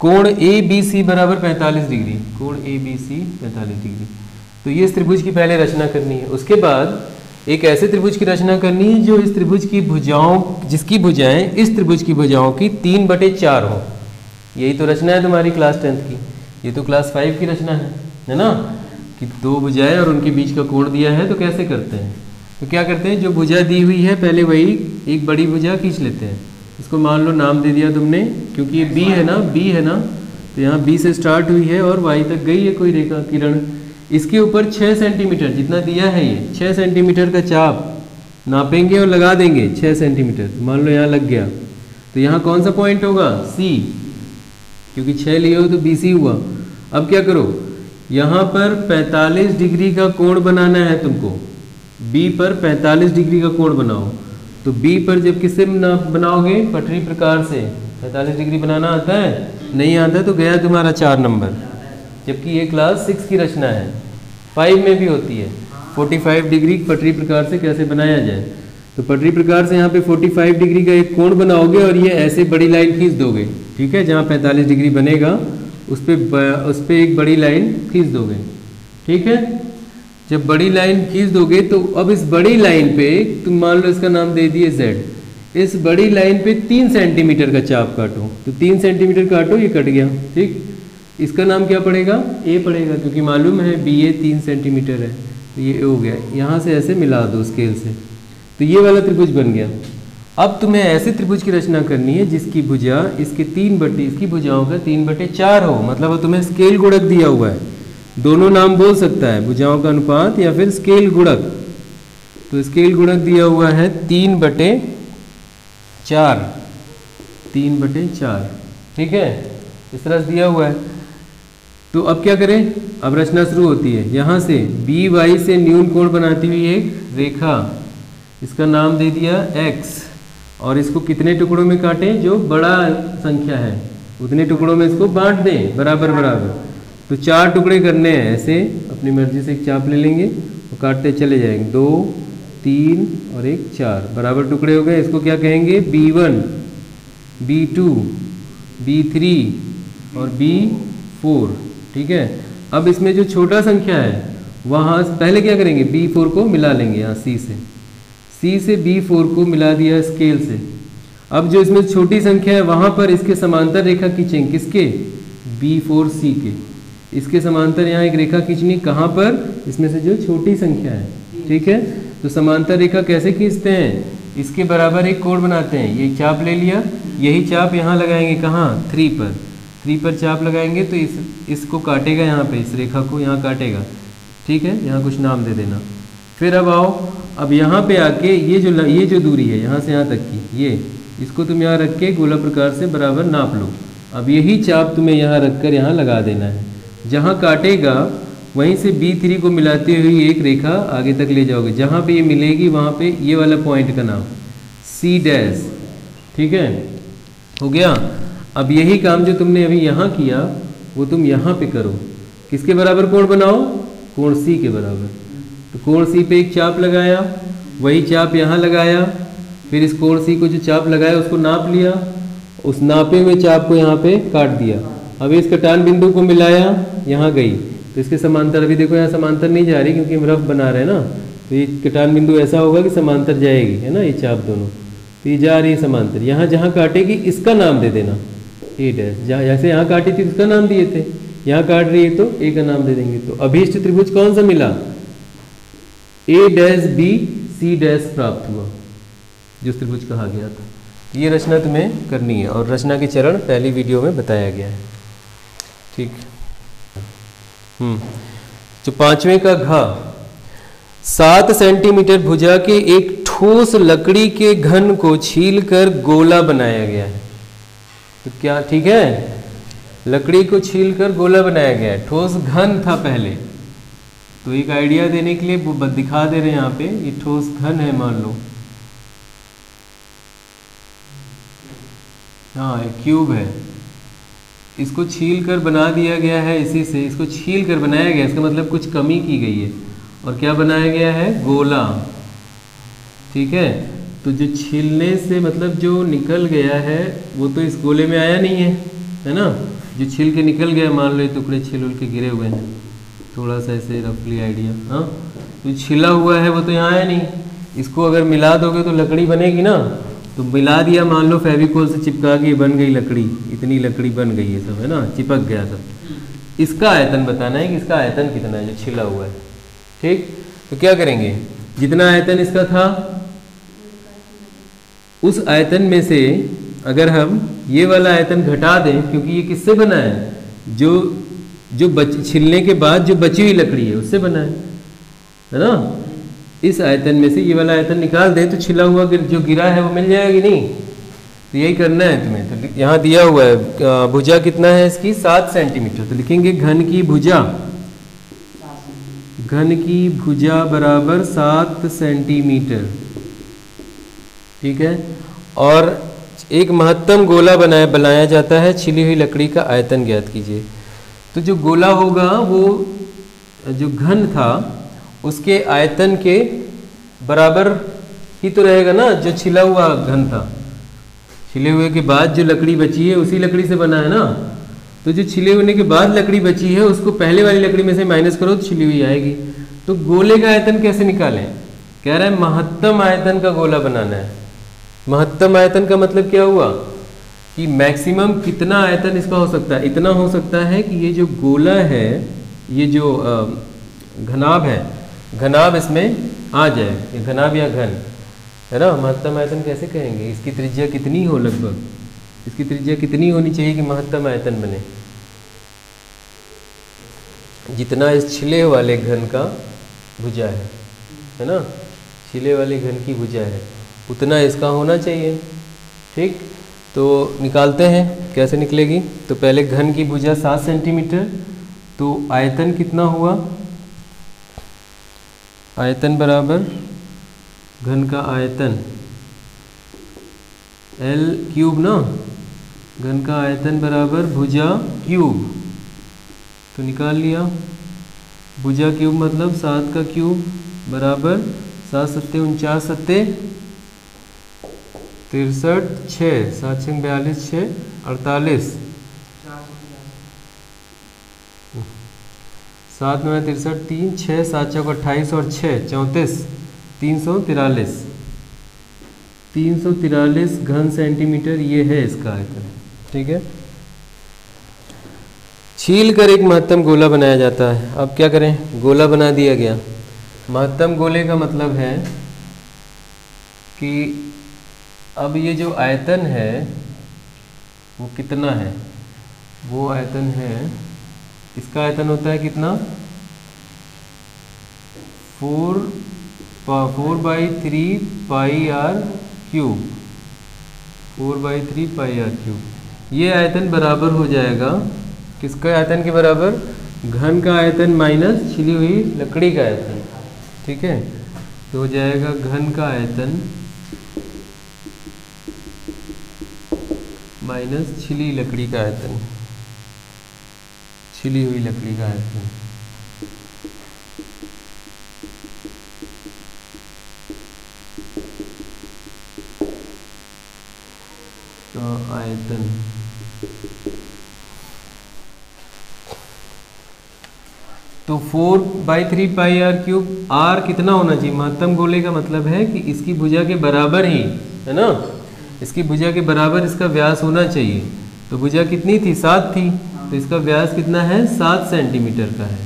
कोण ABC बराबर 45 डिग्री, कोण ABC 45 डिग्री, तो ये इस त्रिभुज की पहले रचना करनी है। उसके बाद एक ऐसे त्रिभुज की रचना करनी है जो इस त्रिभुज की भुजाओं, जिसकी भुजाएं इस त्रिभुज की भुजाओं की 3/4 हो। यही तो रचना है तुम्हारी क्लास 10th की, ये तो क्लास 5 की रचना है ना, कि 2 भुजाएं और उनके बीच का कोण दिया है। तो कैसे करते हैं, तो क्या करते हैं, जो भुजा दी हुई है पहले वही एक बड़ी भुजा खींच लेते हैं। इसको मान लो नाम दे दिया तुमने, क्योंकि ये बी है ना, तो यहाँ बी से स्टार्ट हुई है और वाई तक गई है कोई रेखा किरण। इसके ऊपर 6 सेंटीमीटर जितना दिया है, ये 6 सेंटीमीटर का चाप नापेंगे और लगा देंगे 6 सेंटीमीटर। मान लो यहाँ लग गया, तो यहाँ कौन सा पॉइंट होगा, सी, क्योंकि 6 लिए हो तो बी सी हुआ। अब क्या करो, यहाँ पर 45 डिग्री का कोण बनाना है तुमको, बी पर 45 डिग्री का कोण बनाओ। तो बी पर जब किससे बनाओगे, पटरी प्रकार से। 45 डिग्री बनाना आता है, नहीं आता तो गया तुम्हारा 4 नंबर। जबकि ये क्लास 6 की रचना है, 5 में भी होती है 45 डिग्री पटरी प्रकार से कैसे बनाया जाए। तो पटरी प्रकार से यहाँ पे 45 डिग्री का एक कोण बनाओगे और ये ऐसे बड़ी लाइन खींच दोगे, ठीक है, जहाँ 45 डिग्री बनेगा उस पर एक बड़ी लाइन खींच दोगे, ठीक है। जब बड़ी लाइन खींच दोगे तो अब इस बड़ी लाइन पे तुम मान लो इसका नाम दे दिए Z, इस बड़ी लाइन पे 3 सेंटीमीटर का चाप काटो। तो 3 सेंटीमीटर काटो, ये कट गया, ठीक। इसका नाम क्या पड़ेगा, A पड़ेगा, क्योंकि मालूम है BA 3 सेंटीमीटर है, तो ये हो गया। यहाँ से ऐसे मिला दो स्केल से, तो ये वाला त्रिभुज बन गया। अब तुम्हें ऐसे त्रिभुज की रचना करनी है जिसकी भुजा इसकी भुजाओं का 3/4 हो, मतलब तुम्हें स्केल गुणक दिया हुआ है। दोनों नाम बोल सकता है, भुजाओं का अनुपात या फिर स्केल गुणक। तो स्केल गुणक दिया हुआ है 3/4, 3/4, ठीक है, इस तरह दिया हुआ है। तो अब क्या करें, अब रचना शुरू होती है। यहाँ से बी वाई से न्यून कोण बनाती हुई एक रेखा, इसका नाम दे दिया x, और इसको कितने टुकड़ों में काटें, जो बड़ा संख्या है उतने टुकड़ों में इसको बांट दें बराबर बराबर। तो 4 टुकड़े करने हैं, ऐसे अपनी मर्जी से एक चाप ले लेंगे और काटते चले जाएंगे। 2, 3 और 1, 4 बराबर टुकड़े हो गए। इसको क्या कहेंगे, B1, B2, B3 और B4, ठीक है। अब इसमें जो छोटा संख्या है वहाँ पहले क्या करेंगे, B4 को मिला लेंगे, यहाँ C से B4 को मिला दिया स्केल से। अब जो इसमें छोटी संख्या है वहाँ पर इसके समांतर रेखा खींचेंगे, किसके, B4C के। इसके समांतर यहाँ एक रेखा खींचनी, कहाँ पर, इसमें से जो छोटी संख्या है, ठीक है। तो समांतर रेखा कैसे खींचते हैं, इसके बराबर एक कोण बनाते हैं। ये चाप ले लिया, यही चाप यहाँ लगाएंगे, कहाँ, 3 पर चाप लगाएंगे तो इसको काटेगा, यहाँ पे इस रेखा को यहाँ काटेगा, ठीक है। यहाँ कुछ नाम दे देना। फिर अब आओ, अब यहाँ पे आके ये जो दूरी है यहाँ से यहाँ तक की, ये इसको तुम यहाँ रख के गोला प्रकार से बराबर नाप लो। अब यही चाप तुम्हें यहाँ रखकर यहाँ लगा देना है। जहाँ काटेगा वहीं से B3 को मिलाते हुए एक रेखा आगे तक ले जाओगे, जहाँ पे ये मिलेगी वहाँ पे ये वाला पॉइंट का नाम C', ठीक है, हो गया। अब यही काम जो तुमने अभी यहाँ किया वो तुम यहाँ पे करो। किसके बराबर कोण बनाओ, कोण C के बराबर। तो कोण C पे एक चाप लगाया, वही चाप यहाँ लगाया, फिर इस कोण C को जो चाप लगाया उसको नाप लिया, उस नापे हुए चाप को यहाँ पे काट दिया। अब इस कटान बिंदु को मिलाया, यहाँ गई, तो इसके समांतर, अभी देखो यहाँ समांतर नहीं जा रही क्योंकि हम रफ बना रहे हैं ना, तो ये कटान बिंदु ऐसा होगा कि समांतर जाएगी, है ना, ये चाप दोनों, तो ये जा रही है समांतर। यहाँ जहाँ काटेगी इसका नाम दे देना A', जैसे यहाँ काटी थी उसका नाम दिए थे, यहाँ काट रही है तो A का नाम दे देंगे। तो अभीष्ट त्रिभुज कौन सा मिला, A', B, C' प्राप्त हुआ, जो त्रिभुज कहा गया था। ये रचना तुम्हें करनी है और रचना के चरण पहली वीडियो में बताया गया है, ठीक। जो 5वें का घ, 7 सेंटीमीटर भुजा के एक ठोस लकड़ी के घन को छीलकर गोला बनाया गया है। तो क्या, ठीक है, लकड़ी को छीलकर गोला बनाया गया है, ठोस घन था पहले। तो एक आइडिया देने के लिए वो दिखा दे रहे हैं यहाँ पे, ये ठोस घन है, मान लो, हाँ एक क्यूब है, इसको छील कर बना दिया गया है, इसी से इसको छील कर बनाया गया, इसका मतलब कुछ कमी की गई है। और क्या बनाया गया है, गोला, ठीक है। तो जो छीलने से मतलब जो निकल गया है वो तो इस गोले में आया नहीं है ना, जो छील के निकल गया, मान लो ये टुकड़े छील उल के गिरे हुए हैं, थोड़ा सा ऐसे रफली आइडिया, हाँ, तो छिला हुआ है वो तो यहाँ है नहीं, इसको अगर मिला दोगे तो लकड़ी बनेगी ना। तो मिला दिया, मान लो फेविकोल से चिपका के बन गई लकड़ी, इतनी लकड़ी बन गई है सब, है ना, चिपक गया सब। इसका आयतन बताना है कि इसका आयतन कितना है जो छिला हुआ है। ठीक, तो क्या करेंगे, जितना आयतन इसका था उस आयतन में से अगर हम ये वाला आयतन घटा दें, क्योंकि ये किससे बना है, जो छिलने के बाद जो बची हुई लकड़ी है उससे बना है ना। इस आयतन में से ये वाला आयतन निकाल दें तो छिला हुआ जो गिरा है वो मिल जाएगा कि नहीं। तो यही करना है तुम्हें। तो यहाँ दिया हुआ है भुजा कितना है इसकी, 7 सेंटीमीटर। तो लिखेंगे घन की भुजा बराबर 7 सेंटीमीटर। ठीक है, और एक महत्तम गोला बनाया जाता है, छिली हुई लकड़ी का आयतन ज्ञात कीजिए। तो जो गोला होगा वो जो घन था उसके आयतन के बराबर ही तो रहेगा ना, जो छिला हुआ घन था। छिले हुए के बाद जो लकड़ी बची है उसी लकड़ी से बना है ना। तो जो छिले होने के बाद लकड़ी बची है उसको पहले वाली लकड़ी में से माइनस करो तो छिली हुई आएगी। तो गोले का आयतन कैसे निकालें, कह रहा है महत्तम आयतन का गोला बनाना है। महत्तम आयतन का मतलब क्या हुआ कि मैक्सिमम कितना आयतन इसका हो सकता है। इतना हो सकता है कि ये जो गोला है, ये जो घनाभ है, घनाभ इसमें आ जाए, ये घनाभ या घन है ना। महत्तम आयतन कैसे कहेंगे, इसकी त्रिज्या कितनी हो, लगभग इसकी त्रिज्या कितनी होनी चाहिए कि महत्तम आयतन बने। जितना इस छिले वाले घन का भुजा है ना, छिले वाले घन की भुजा है उतना इसका होना चाहिए। ठीक, तो निकालते हैं कैसे निकलेगी। तो पहले घन की भुजा 7 सेंटीमीटर, तो आयतन कितना हुआ, आयतन बराबर घन का आयतन L क्यूब ना, घन का आयतन बराबर भुजा क्यूब। तो निकाल लिया, भुजा क्यूब मतलब 7 का क्यूब बराबर 7 सत्ते 49 सत्ते 63 6 7 6 42 6 48 7 9 63 3 6 7 चौक 28 और 6 34 343 घन सेंटीमीटर ये है इसका आयतन। ठीक है, छील कर एक महत्तम गोला बनाया जाता है। अब क्या करें, गोला बना दिया गया। महत्तम गोले का मतलब है कि अब ये जो आयतन है वो कितना है, वो आयतन है, इसका आयतन होता है कितना 4/3 pi R cube, 4/3 pi R cube. ये आयतन बराबर हो जाएगा किसका आयतन के बराबर, घन का आयतन माइनस छिली हुई लकड़ी का आयतन। ठीक है, तो हो जाएगा घन का आयतन माइनस छिली लकड़ी का आयतन, छिली हुई लकड़ी का आयतन। तो आयतन तो 4/3 पाई आर क्यूब। आर कितना होना चाहिए, महत्तम गोले का मतलब है कि इसकी भुजा के बराबर ही है ना, इसकी भुजा के बराबर इसका व्यास होना चाहिए। तो भुजा कितनी थी, 7 थी, तो इसका व्यास कितना है 7 सेंटीमीटर का है।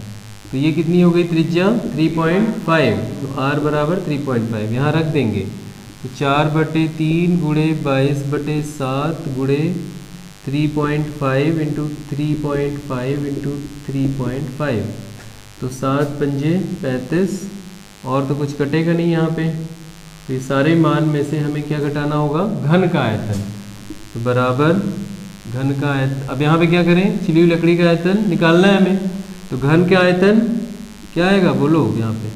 तो ये कितनी हो गई त्रिज्या 3.5, तो r बराबर 3.5 यहाँ रख देंगे। तो 4/3 गुणे 22/7 गुणे 3.5 इंटू 3.5 इंटू 3.5, तो 7 पंजे 35, और तो कुछ कटेगा नहीं यहाँ पे। तो ये सारे मान में से हमें क्या घटाना होगा, घन का आयतन। तो बराबर घन का आयतन, अब यहाँ पे क्या करें, छिली हुई लकड़ी का आयतन निकालना है हमें। तो घन का आयतन क्या आएगा बोलो, यहाँ पे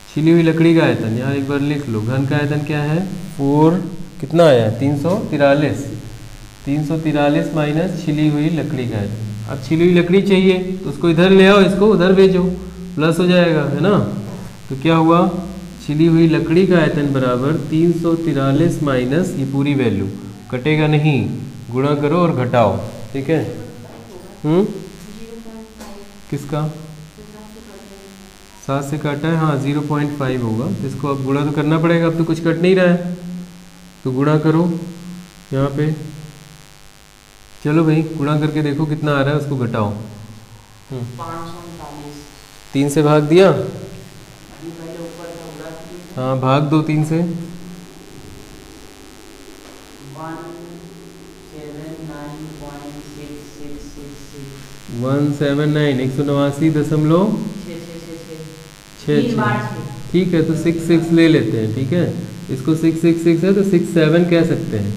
छिली हुई लकड़ी का आयतन, यहाँ एक बार लिख लो। घन का आयतन क्या है 4 कितना आया 343 माइनस छिली हुई लकड़ी का आयतन। अब छिली हुई लकड़ी चाहिए तो उसको इधर ले आओ, इसको उधर भेजो, प्लस हो जाएगा है ना। तो क्या हुआ, छिली हुई लकड़ी का आयतन बराबर 343 माइनस ये पूरी वैल्यू, कटेगा नहीं, गुणा करो और घटाओ। ठीक है, किसका 7 से काटा है, हाँ 0.5 होगा। तो इसको अब गुणा तो करना पड़ेगा, अब तो कुछ कट नहीं रहा है, तो गुणा करो यहाँ पे। चलो भाई गुणा करके देखो कितना आ रहा है, उसको घटाओ। 539। 3 से भाग दिया, अभी पहले ऊपर था उड़ा दिया। हाँ भाग दो 3 से। 179 189.66। ठीक है, तो 6 ले लेते हैं, ठीक है। इसको 6 है तो 6 कह सकते हैं,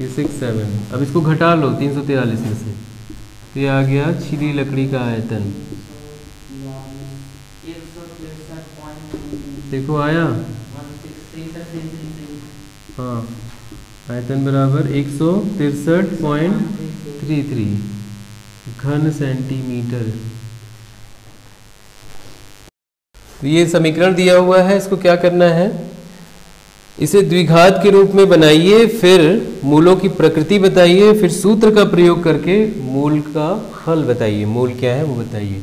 ये 6 अब इसको घटा लो 343 में से, तो ये आ गया छिली लकड़ी का आयतन। देखो आया, हाँ आयतन बराबर 163.33 घन सेंटीमीटर। तो ये समीकरण दिया हुआ है, इसको क्या करना है, इसे द्विघात के रूप में बनाइए, फिर मूलों की प्रकृति बताइए, फिर सूत्र का प्रयोग करके मूल का हल बताइए, मूल क्या है वो बताइए।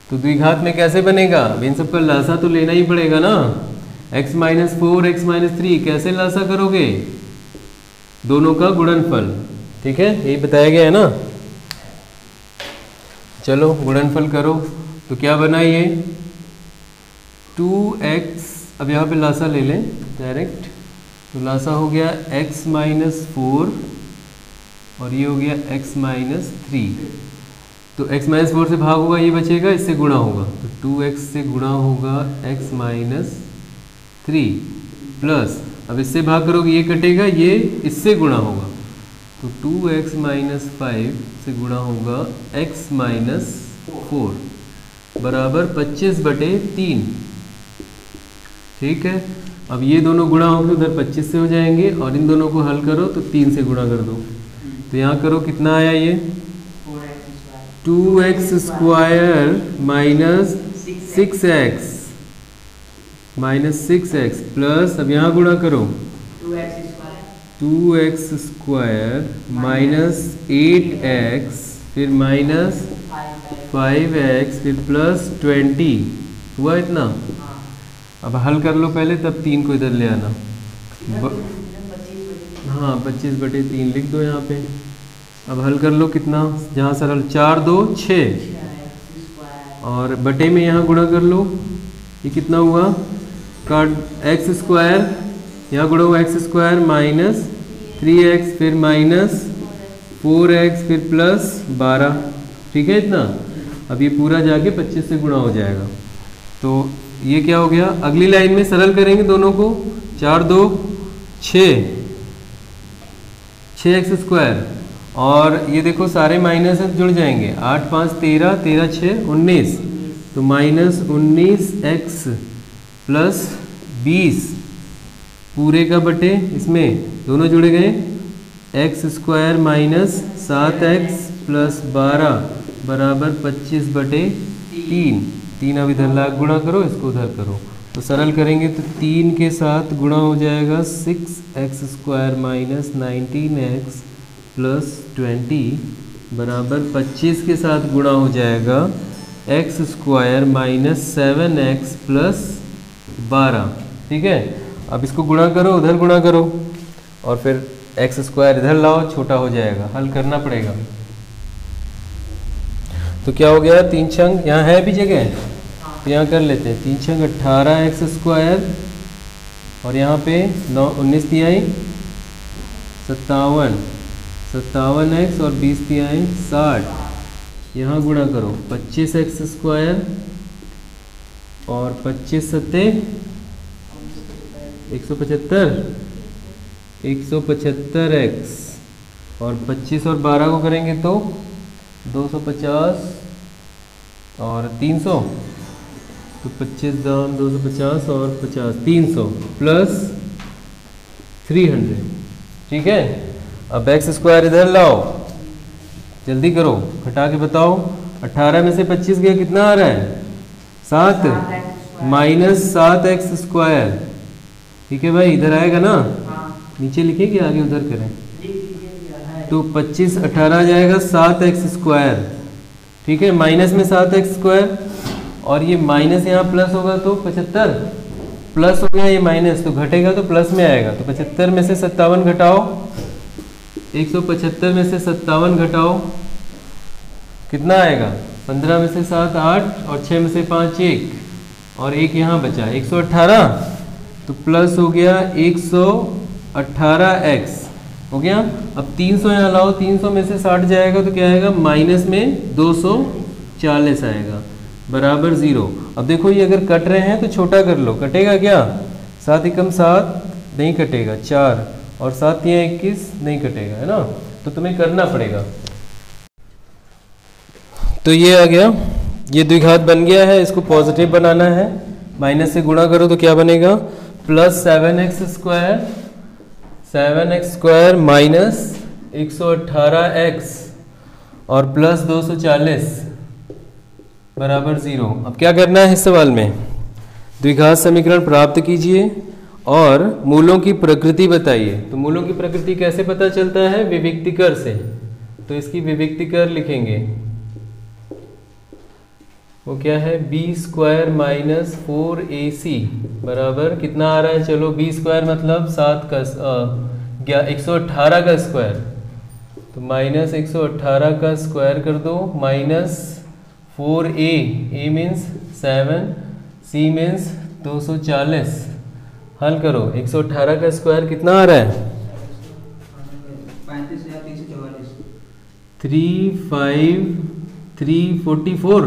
तो द्विघात में कैसे बनेगा, इन सब का लासा तो लेना ही पड़ेगा ना। x - 4 x - 3 कैसे लासा करोगे, दोनों का गुणनफल, ठीक है, यही बताया गया है ना। चलो गुणनफल करो, तो क्या बना ये 2x, अब यहाँ पे लासा ले लें डायरेक्ट, तो लासा हो गया x - 4 और ये हो गया x - 3। तो x - 4 से भाग होगा, ये बचेगा, इससे गुणा होगा, तो 2x से गुणा होगा x - 3 प्लस, अब इससे भाग करोगे ये कटेगा, ये इससे गुणा होगा, तो 2x - 5 से गुणा होगा x - 4 बराबर 25/3। ठीक है, अब ये दोनों गुणा होंगे उधर 25 से हो जाएंगे, और इन दोनों को हल करो तो 3 से गुणा कर दो, तो यहाँ करो कितना आया ये 2x स्क्वायर -6x प्लस, अब यहाँ गुणा करो 2x स्क्वायर -8x फिर -5x फिर प्लस 20 हुआ इतना। अब हल कर लो पहले, तब 3 को इधर ले आना। हाँ 25/3 लिख दो यहाँ पे। अब हल कर लो कितना, जहाँ सरल 4 2 6 और बटे में यहाँ गुणा कर लो, ये कितना हुआ काट x स्क्वायर, यहाँ गुणा हुआ x स्क्वायर -3x फिर -4x फिर प्लस 12, ठीक है इतना। अब ये पूरा जाके 25 से गुणा हो जाएगा, तो ये क्या हो गया, अगली लाइन में सरल करेंगे दोनों को, 4 2 6x स्क्वायर, और ये देखो सारे माइनस जुड़ जाएंगे, 8 5 13 13 6 19, तो -19x प्लस 20 पूरे का बटे, इसमें दोनों जुड़े गए, x स्क्वायर -7x प्लस 12 बराबर 25/3। 3 अब इधर लाख गुणा करो, इसको उधर करो, तो सरल करेंगे तो 3 के साथ गुणा हो जाएगा 6x स्क्वायर -19x प्लस 20 बराबर 25 के साथ गुणा हो जाएगा x स्क्वायर -7x प्लस 12, ठीक है। अब इसको गुणा करो, उधर गुणा करो, और फिर x स्क्वायर इधर लाओ, छोटा हो जाएगा, हल करना पड़ेगा। तो क्या हो गया, 3 छंग यहाँ है भी जगह, तो यहाँ कर लेते हैं, 3 छंग 18x स्क्वायर, और यहाँ पे 19 तिहाई 57x और 20 तिहाई 60, यहाँ गुणा करो 25x स्क्वायर और 25 सत्ते 175x और 25 और 12 को करेंगे तो 250 और 300, तो 25 दाम 250 और 50 300 प्लस 300, ठीक है। अब x स्क्वायर इधर लाओ, जल्दी करो, घटा के बताओ, 18 में से 25 गया, कितना आ रहा है 7 -7x स्क्वायर, ठीक है भाई, इधर आएगा ना, नीचे लिखे कि आगे उधर करें, तो 25 18 आ जाएगा 7x स्क्वायर, ठीक है, माइनस में 7x स्क्वायर और ये माइनस यहाँ प्लस होगा तो 75 प्लस हो गया, ये माइनस तो घटेगा तो प्लस में आएगा। तो 75 में से 57 घटाओ, 175 में से 57 घटाओ, कितना आएगा? 15 में से 7 8 और 6 में से 5 1 और 1 यहाँ बचा 118, तो प्लस हो गया 118x हो गया। अब 300 यहाँ लाओ, 300 में से 60 जाएगा तो क्या आएगा? माइनस में 240 आएगा बराबर 0। अब देखो ये अगर कट रहे हैं तो छोटा कर लो, कटेगा क्या? 7 एकम 7 नहीं कटेगा, 4 और 7 या 21 नहीं कटेगा, है ना? तो तुम्हें करना पड़ेगा। तो ये आ गया, ये द्विघात बन गया है, इसको पॉजिटिव बनाना है। माइनस से गुणा करो तो क्या बनेगा? Plus 7x square minus 118x और प्लस 240 बराबर 0। अब क्या करना है इस सवाल में? द्विघात समीकरण प्राप्त कीजिए और मूलों की प्रकृति बताइए। तो मूलों की प्रकृति कैसे पता चलता है? विविक्तिकर से। तो इसकी विविक्तिकर लिखेंगे, वो क्या है? b स्क्वायर माइनस 4ac बराबर कितना आ रहा है? चलो b स्क्वायर मतलब 7 का 118 का स्क्वायर, तो माइनस 118 का स्क्वायर कर दो minus 4a, a means 7, c means 240। हल करो, 118 का स्क्वायर कितना आ रहा है? 35344।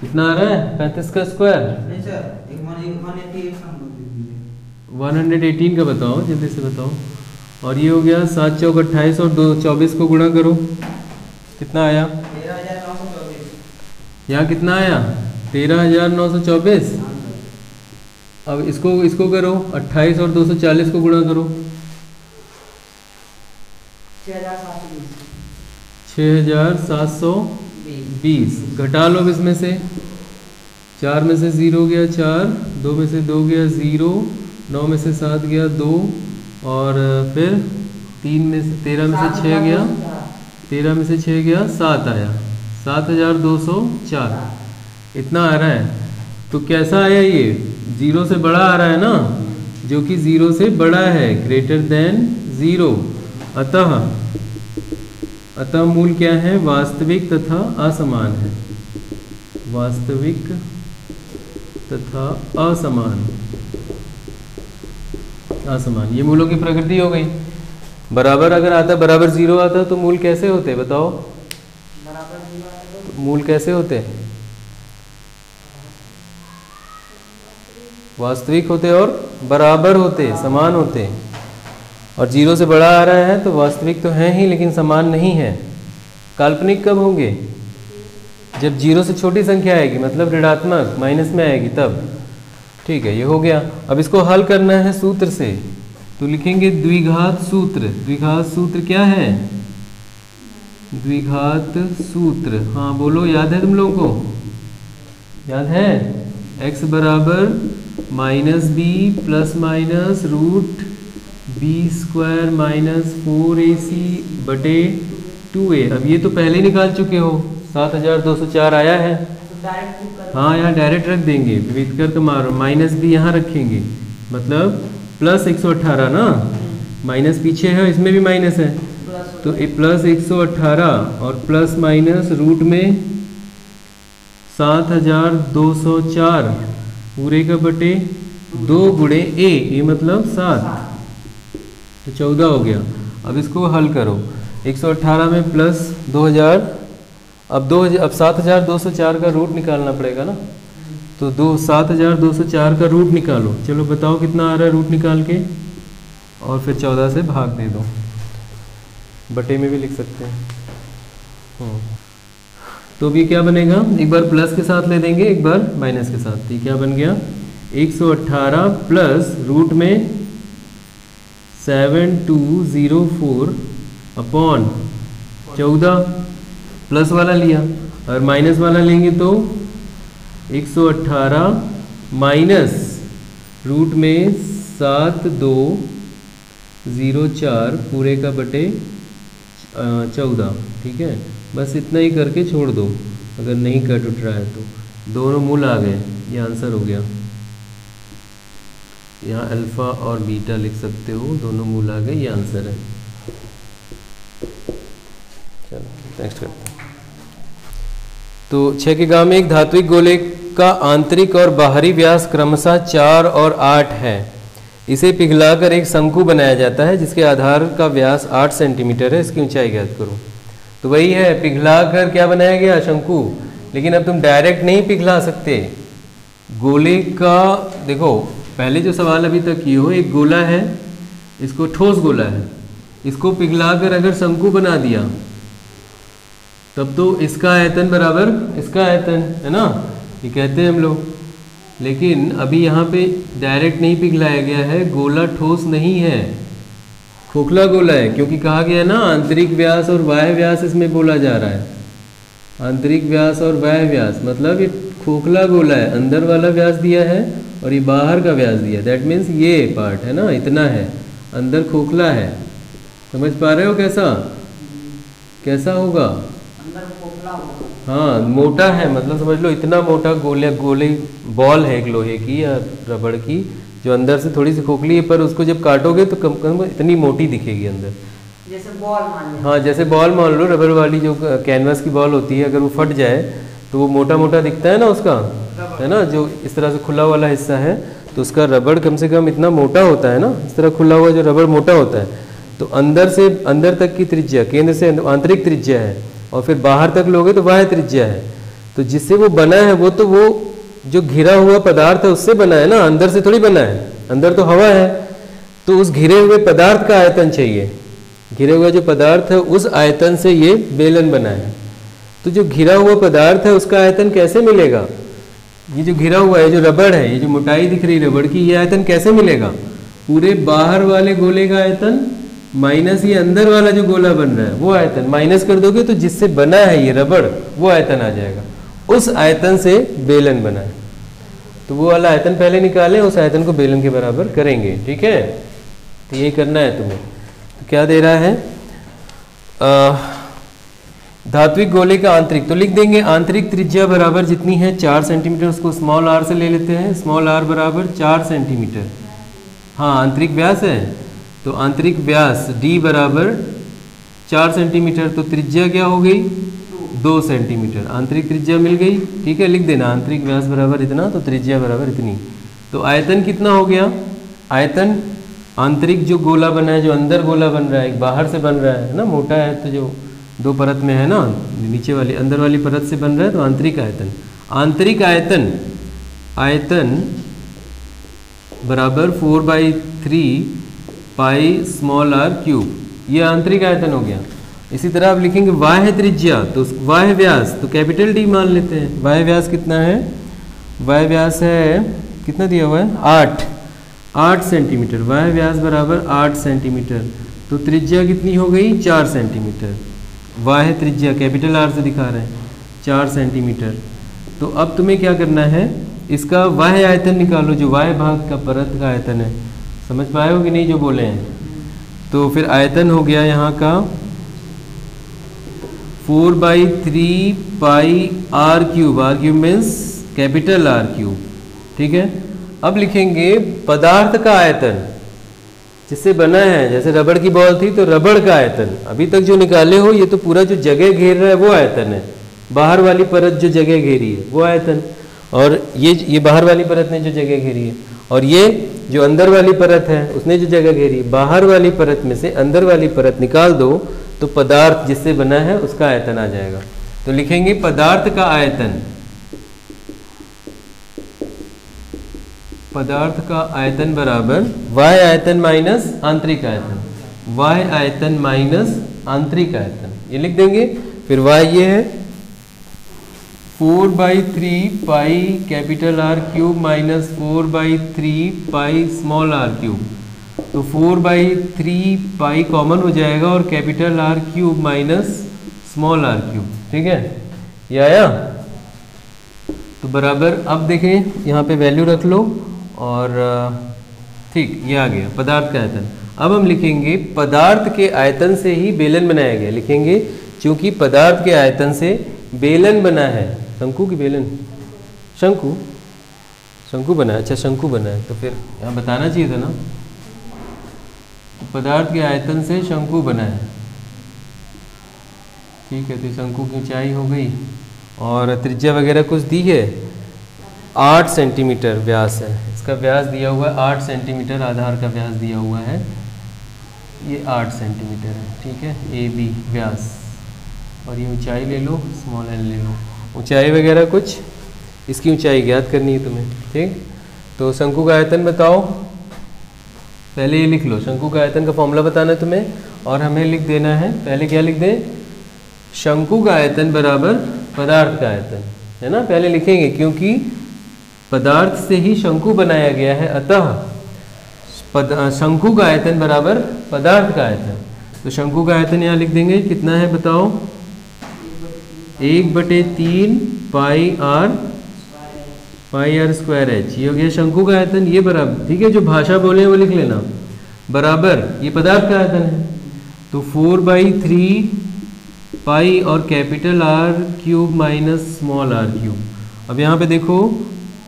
कितना आ रहा है? 35 का स्क्वायर। नहीं सर, 118 का बताओ, जल्दी से बताओ। और ये हो गया 7 चौक 28 और 2 24 को गुणा करो, कितना आया? 13,924। यहाँ कितना आया? 13,924। अब इसको करो, 28 और 240 को गुणा करो, 6,720। घटा लो इसमें से, 4 में से 0 गया 4, 2 में से 2 गया 0, 9 में से 7 गया 2 और फिर 3 में से 13 में से 6 गया, 13 में से 6 गया 7 आया, 7,204 इतना आ रहा है। तो कैसा आया? ये 0 से बड़ा आ रहा है ना, जो कि 0 से बड़ा है, ग्रेटर देन 0। अतः मूल क्या है? वास्तविक तथा असमान है, वास्तविक तथा असमान। ये मूलों की प्रकृति हो गई। बराबर अगर आता, बराबर 0 आता तो मूल कैसे होते बताओ? मूल कैसे होते? वास्तविक होते और बराबर होते, समान होते। और 0 से बड़ा आ रहा है तो वास्तविक तो है ही लेकिन समान नहीं है। काल्पनिक कब होंगे? जब 0 से छोटी संख्या आएगी, मतलब ऋणात्मक, माइनस में आएगी तब। ठीक है, ये हो गया। अब इसको हल करना है सूत्र से, तो लिखेंगे द्विघात सूत्र। द्विघात सूत्र क्या है? द्विघात सूत्र, हाँ बोलो, याद है तुम लोगों को? याद है? x बराबर minus B plus minus root B square minus 4ac बटे 2a। अब ये तो पहले ही निकाल चुके हो, 7,204 आया है। हाँ, यहाँ डायरेक्ट रख देंगे, विविधकर तो मारो, माइनस भी यहाँ रखेंगे, मतलब प्लस 118 ना, माइनस पीछे है, इसमें भी माइनस है, तो प्लस 118 और प्लस माइनस रूट में 7,204 पूरे का बटे 2 गुणे a मतलब 7, तो 14 हो गया। अब इसको हल करो, 118 में प्लस 2000, अब 7,204 का रूट निकालना पड़ेगा ना, तो 7,204 का रूट निकालो। चलो बताओ कितना आ रहा है रूट निकाल के, और फिर 14 से भाग दे दो, बटे में भी लिख सकते हैं। तो भी क्या बनेगा? एक बार प्लस के साथ ले देंगे, एक बार माइनस के साथ। ये क्या बन गया? 118 प्लस रूट में 7204 अपॉन 14, प्लस वाला लिया, और माइनस वाला लेंगे तो 118 माइनस रूट में 7204 पूरे का बटे 14। ठीक है, बस इतना ही करके छोड़ दो अगर नहीं कट उठ रहा है तो। दोनों मूल आ गए, ये आंसर हो गया। यहाँ अल्फ़ा और बीटा लिख सकते हो, दोनों मूल आ गए, ये आंसर है। चलो नेक्स्ट करते हैं। तो 6 के गाँव में एक धात्विक गोले का आंतरिक और बाहरी व्यास क्रमशः 4 और 8 है। इसे पिघलाकर एक शंकु बनाया जाता है जिसके आधार का व्यास 8 सेंटीमीटर है। इसकी ऊंचाई ज्ञात करो। तो वही है, पिघलाकर क्या बनाया गया, शंकु। लेकिन अब तुम डायरेक्ट नहीं पिघला सकते गोले का। देखो पहले जो सवाल अभी तक किए हो, एक गोला है, इसको ठोस गोला है, इसको पिघलाकर अगर शंकु बना दिया तब तो इसका आयतन बराबर इसका आयतन है ना, ये कहते हैं हम लोग। लेकिन अभी यहाँ पे डायरेक्ट नहीं पिघलाया गया है, गोला ठोस नहीं है, खोखला गोला है, क्योंकि कहा गया है ना आंतरिक व्यास और बाह्य व्यास इसमें बोला जा रहा है। आंतरिक व्यास और बाह्य व्यास मतलब ये खोखला गोला है, अंदर वाला व्यास दिया है और ये बाहर का व्यास दिया है। दैट मीन्स ये पार्ट है ना, इतना है, अंदर खोखला है। समझ पा रहे हो कैसा कैसा होगा? अंदर खोखला होगा। हाँ मोटा है, मतलब समझ लो इतना मोटा गोले बॉल है एक लोहे की या रबड़ की, जो अंदर से थोड़ी सी खोखली है, पर उसको जब काटोगे तो कम कम इतनी मोटी दिखेगी अंदर। जैसे बॉल मान लो। हाँ जैसे बॉल मान लो, रबड़ वाली जो कैनवस की बॉल होती है, अगर वो फट जाए तो वो मोटा मोटा दिखता है ना उसका, है ना, जो इस तरह से खुला वाला हिस्सा है, तो उसका रबड़ कम से कम इतना मोटा होता है ना, इस तरह खुला हुआ जो रबड़ मोटा होता है। तो अंदर से अंदर तक की त्रिज्या, केंद्र से आंतरिक त्रिज्या है, और फिर बाहर तक लोगे तो बाह्य त्रिज्या है। तो जिससे वो बना है वो तो वो जो घिरा हुआ पदार्थ है उससे बना है ना, अंदर से थोड़ी बना है, अंदर तो हवा है। तो उस घिरे हुए पदार्थ का आयतन चाहिए, घिरे हुआ जो पदार्थ है उस आयतन से ये बेलन बना है। तो जो घिरा हुआ पदार्थ है उसका आयतन कैसे मिलेगा? ये जो घिरा हुआ है, जो रबड़ है, ये जो मोटाई दिख रही रबड़ की, ये आयतन कैसे मिलेगा? पूरे बाहर वाले गोले का आयतन माइनस ये अंदर वाला जो गोला बन रहा है वो आयतन, माइनस कर दोगे तो जिससे बना है ये रबड़ वो आयतन आ जाएगा। उस आयतन से बेलन बना है, तो वो वाला आयतन पहले निकालें, उस आयतन को बेलन के बराबर करेंगे। ठीक है, तो यही करना है तुम्हें। तो क्या दे रहा है? धात्विक गोले का आंतरिक, तो लिख देंगे आंतरिक त्रिज्या बराबर जितनी है 4 सेंटीमीटर, उसको स्मॉल आर से ले लेते हैं। स्मॉल आर बराबर 4 सेंटीमीटर। हाँ आंतरिक व्यास है, तो आंतरिक व्यास d बराबर 4 सेंटीमीटर, तो त्रिज्या क्या हो गई? 2 सेंटीमीटर। आंतरिक त्रिज्या मिल गई। ठीक है, लिख देना आंतरिक व्यास बराबर इतना, तो त्रिज्या बराबर इतनी। तो आयतन कितना हो गया? आयतन आंतरिक जो गोला बना है, जो अंदर गोला बन रहा है, एक बाहर से बन रहा है ना, मोटा है तो जो 2 परत में है ना, नीचे वाली अंदर वाली परत से बन रहा है, तो आंतरिक आयतन। आंतरिक आयतन आयतन बराबर 4/3 पाई स्मॉल आर क्यूब, ये आंतरिक आयतन हो गया। इसी तरह आप लिखेंगे बाह्य त्रिज्या, तो बाह्य व्यास तो कैपिटल डी मान लेते हैं। बाह्य व्यास कितना है? बाह्य व्यास है कितना दिया हुआ है? 8 सेंटीमीटर। बाह्य व्यास बराबर 8 सेंटीमीटर, तो त्रिज्या कितनी हो गई? 4 सेंटीमीटर। बाह्य त्रिज्या कैपिटल आर से दिखा रहे हैं 4 सेंटीमीटर। तो अब तुम्हें क्या करना है? इसका बाह्य आयतन निकालो, जो बाह्य भाग का परत का आयतन है। समझ पाए हो कि नहीं जो बोले हैं? तो फिर आयतन हो गया यहाँ का 4/3 pi R cube. R cube means capital R cube. ठीक है, अब लिखेंगे पदार्थ का आयतन जिससे बना है, जैसे रबड़ की बॉल थी तो रबड़ का आयतन। अभी तक जो निकाले हो ये तो पूरा जो जगह घेर रहा है वो आयतन है, बाहर वाली परत जो जगह घेरी है वो आयतन, और ये बाहर वाली परत ने जो जगह घेरी है, और ये जो अंदर वाली परत है उसने जो जगह घेरी है। बाहर वाली परत में से अंदर वाली परत निकाल दो तो पदार्थ जिससे बना है उसका आयतन आ जाएगा। तो लिखेंगे पदार्थ का आयतन, पदार्थ का आयतन बराबर y आयतन माइनस आंतरिक आयतन, y आयतन माइनस आंतरिक आयतन, ये लिख देंगे। फिर y ये है 4/3 pi capital R cube minus 4/3 pi small R cube. तो 4/3 पाई कॉमन हो जाएगा और capital R cube minus small R cube. ठीक है, ये आया। तो बराबर, अब देखें यहाँ पे वैल्यू रख लो, और ठीक ये आ गया पदार्थ का आयतन। अब हम लिखेंगे पदार्थ के आयतन से ही बेलन बनाया गया। लिखेंगे चूंकि पदार्थ के आयतन से बेलन बना है, शंकु की बेलन शंकु, शंकु बना है। अच्छा शंकु बना है, तो फिर यहाँ बताना चाहिए था ना, पदार्थ के आयतन से शंकु बना है। ठीक है, तो शंकु की ऊंचाई हो गई और त्रिज्या वगैरह कुछ दी है, 8 सेंटीमीटर व्यास है इसका। व्यास दिया हुआ है 8 सेंटीमीटर, आधार का व्यास दिया हुआ है, ये 8 सेंटीमीटर है। ठीक है, ए बी व्यास, और ये ऊंचाई ले लो, स्मॉल एल ले लो। ऊंचाई वगैरह कुछ, इसकी ऊंचाई ज्ञात करनी है तुम्हें। ठीक, तो शंकु का आयतन बताओ, पहले ये लिख लो, शंकु का आयतन का फॉर्मूला बताना है तुम्हें, और हमें लिख देना है, पहले क्या लिख दें, शंकु का आयतन बराबर पदार्थ का आयतन, है ना, पहले लिखेंगे क्योंकि पदार्थ से ही शंकु बनाया गया है, अतः शंकु का आयतन बराबर पदार्थ का आयतन। तो शंकु का आयतन यहाँ लिख देंगे, कितना है बताओ, 1/3 पाई आर स्क्वायर एच, ये हो गया शंकु का आयतन, ये बराबर। ठीक है, जो भाषा बोले वो लिख लेना, बराबर ये पदार्थ का आयतन है, तो 4/3 पाई और capital R cube minus small R cube. अब यहाँ पे देखो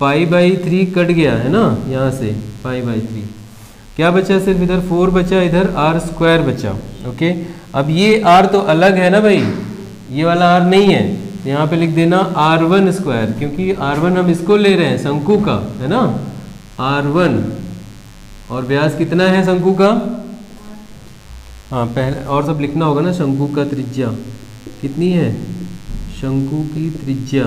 π/3 कट गया है ना, यहाँ से π/3 क्या बचा, सिर्फ इधर 4 बचा, इधर आर स्क्वायर बचा। ओके, अब ये आर तो अलग है ना भाई, ये वाला आर नहीं है, तो यहाँ पे लिख देना r1 स्क्वायर, क्योंकि r1 हम इसको ले रहे हैं शंकु का, है ना, r1, और व्यास कितना है शंकु का, हाँ पहले और सब लिखना होगा ना, शंकु का त्रिज्या कितनी है, शंकु की त्रिज्या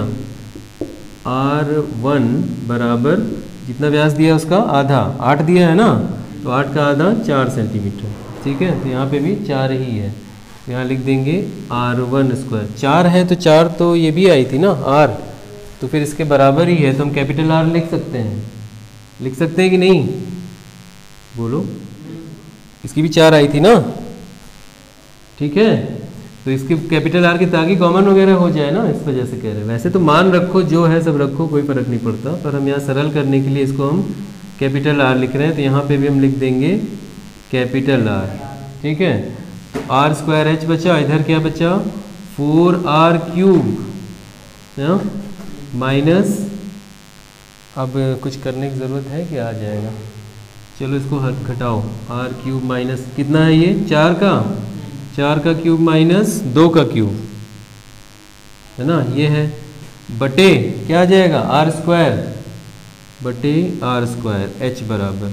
r1 बराबर जितना व्यास दिया उसका आधा, 8 दिया है ना, तो 8 का आधा 4 सेंटीमीटर। ठीक है, तो यहाँ पे भी 4 ही है, तो यहाँ लिख देंगे r1 स्क्वायर। 4 है तो 4 तो ये भी आई थी ना r, तो फिर इसके बराबर ही है, तो हम कैपिटल R लिख सकते हैं, लिख सकते हैं कि नहीं, बोलो, इसकी भी 4 आई थी ना। ठीक है, तो इसके कैपिटल R की ताकि कॉमन वगैरह हो जाए ना, इस वजह से कह रहे हैं। वैसे तो मान रखो, जो है सब रखो, कोई फर्क नहीं पड़ता, पर हम यहाँ सरल करने के लिए इसको हम कैपिटल R लिख रहे हैं, तो यहाँ पे भी हम लिख देंगे कैपिटल R। ठीक है, तो आर स्क्वायर एच बचा, इधर क्या बचा, 4r क्यूब माइनस, अब कुछ करने की ज़रूरत है कि आ जाएगा, चलो इसको घटाओ, r क्यूब माइनस कितना है ये, 4 का क्यूब माइनस 2 का क्यूब, है ना, ये है, बटे क्या आ जाएगा, आर स्क्वायर बटे आर स्क्वायर एच बराबर।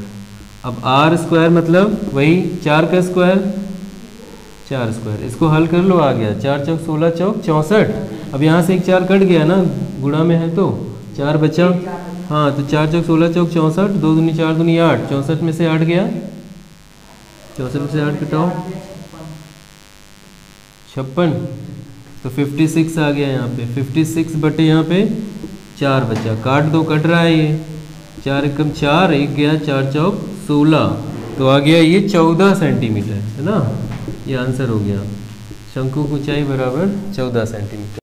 अब आर स्क्वायर मतलब वही 4 का स्क्वायर, 4 स्क्वायर, इसको हल कर लो, आ गया 4 चौक 16 चौक 64। अब यहाँ से एक 4 कट गया ना, गुणा में है तो 4 बचा, हाँ, तो 4 चौक 16 चौक 64, 2 दूनी 4 दूनी 8, 64 में से 8 गया, 64 में से 8 घटाओ 56, तो 56 आ गया यहाँ पे, 56 बटे यहाँ पे 4 बचा, काट दो, कट रहा है ये, 4 एकम 4, एक गया 4 चौक 16, तो आ गया ये 14 सेंटीमीटर, है ना, ये आंसर हो गया, शंकु की ऊंचाई बराबर 14 सेंटीमीटर।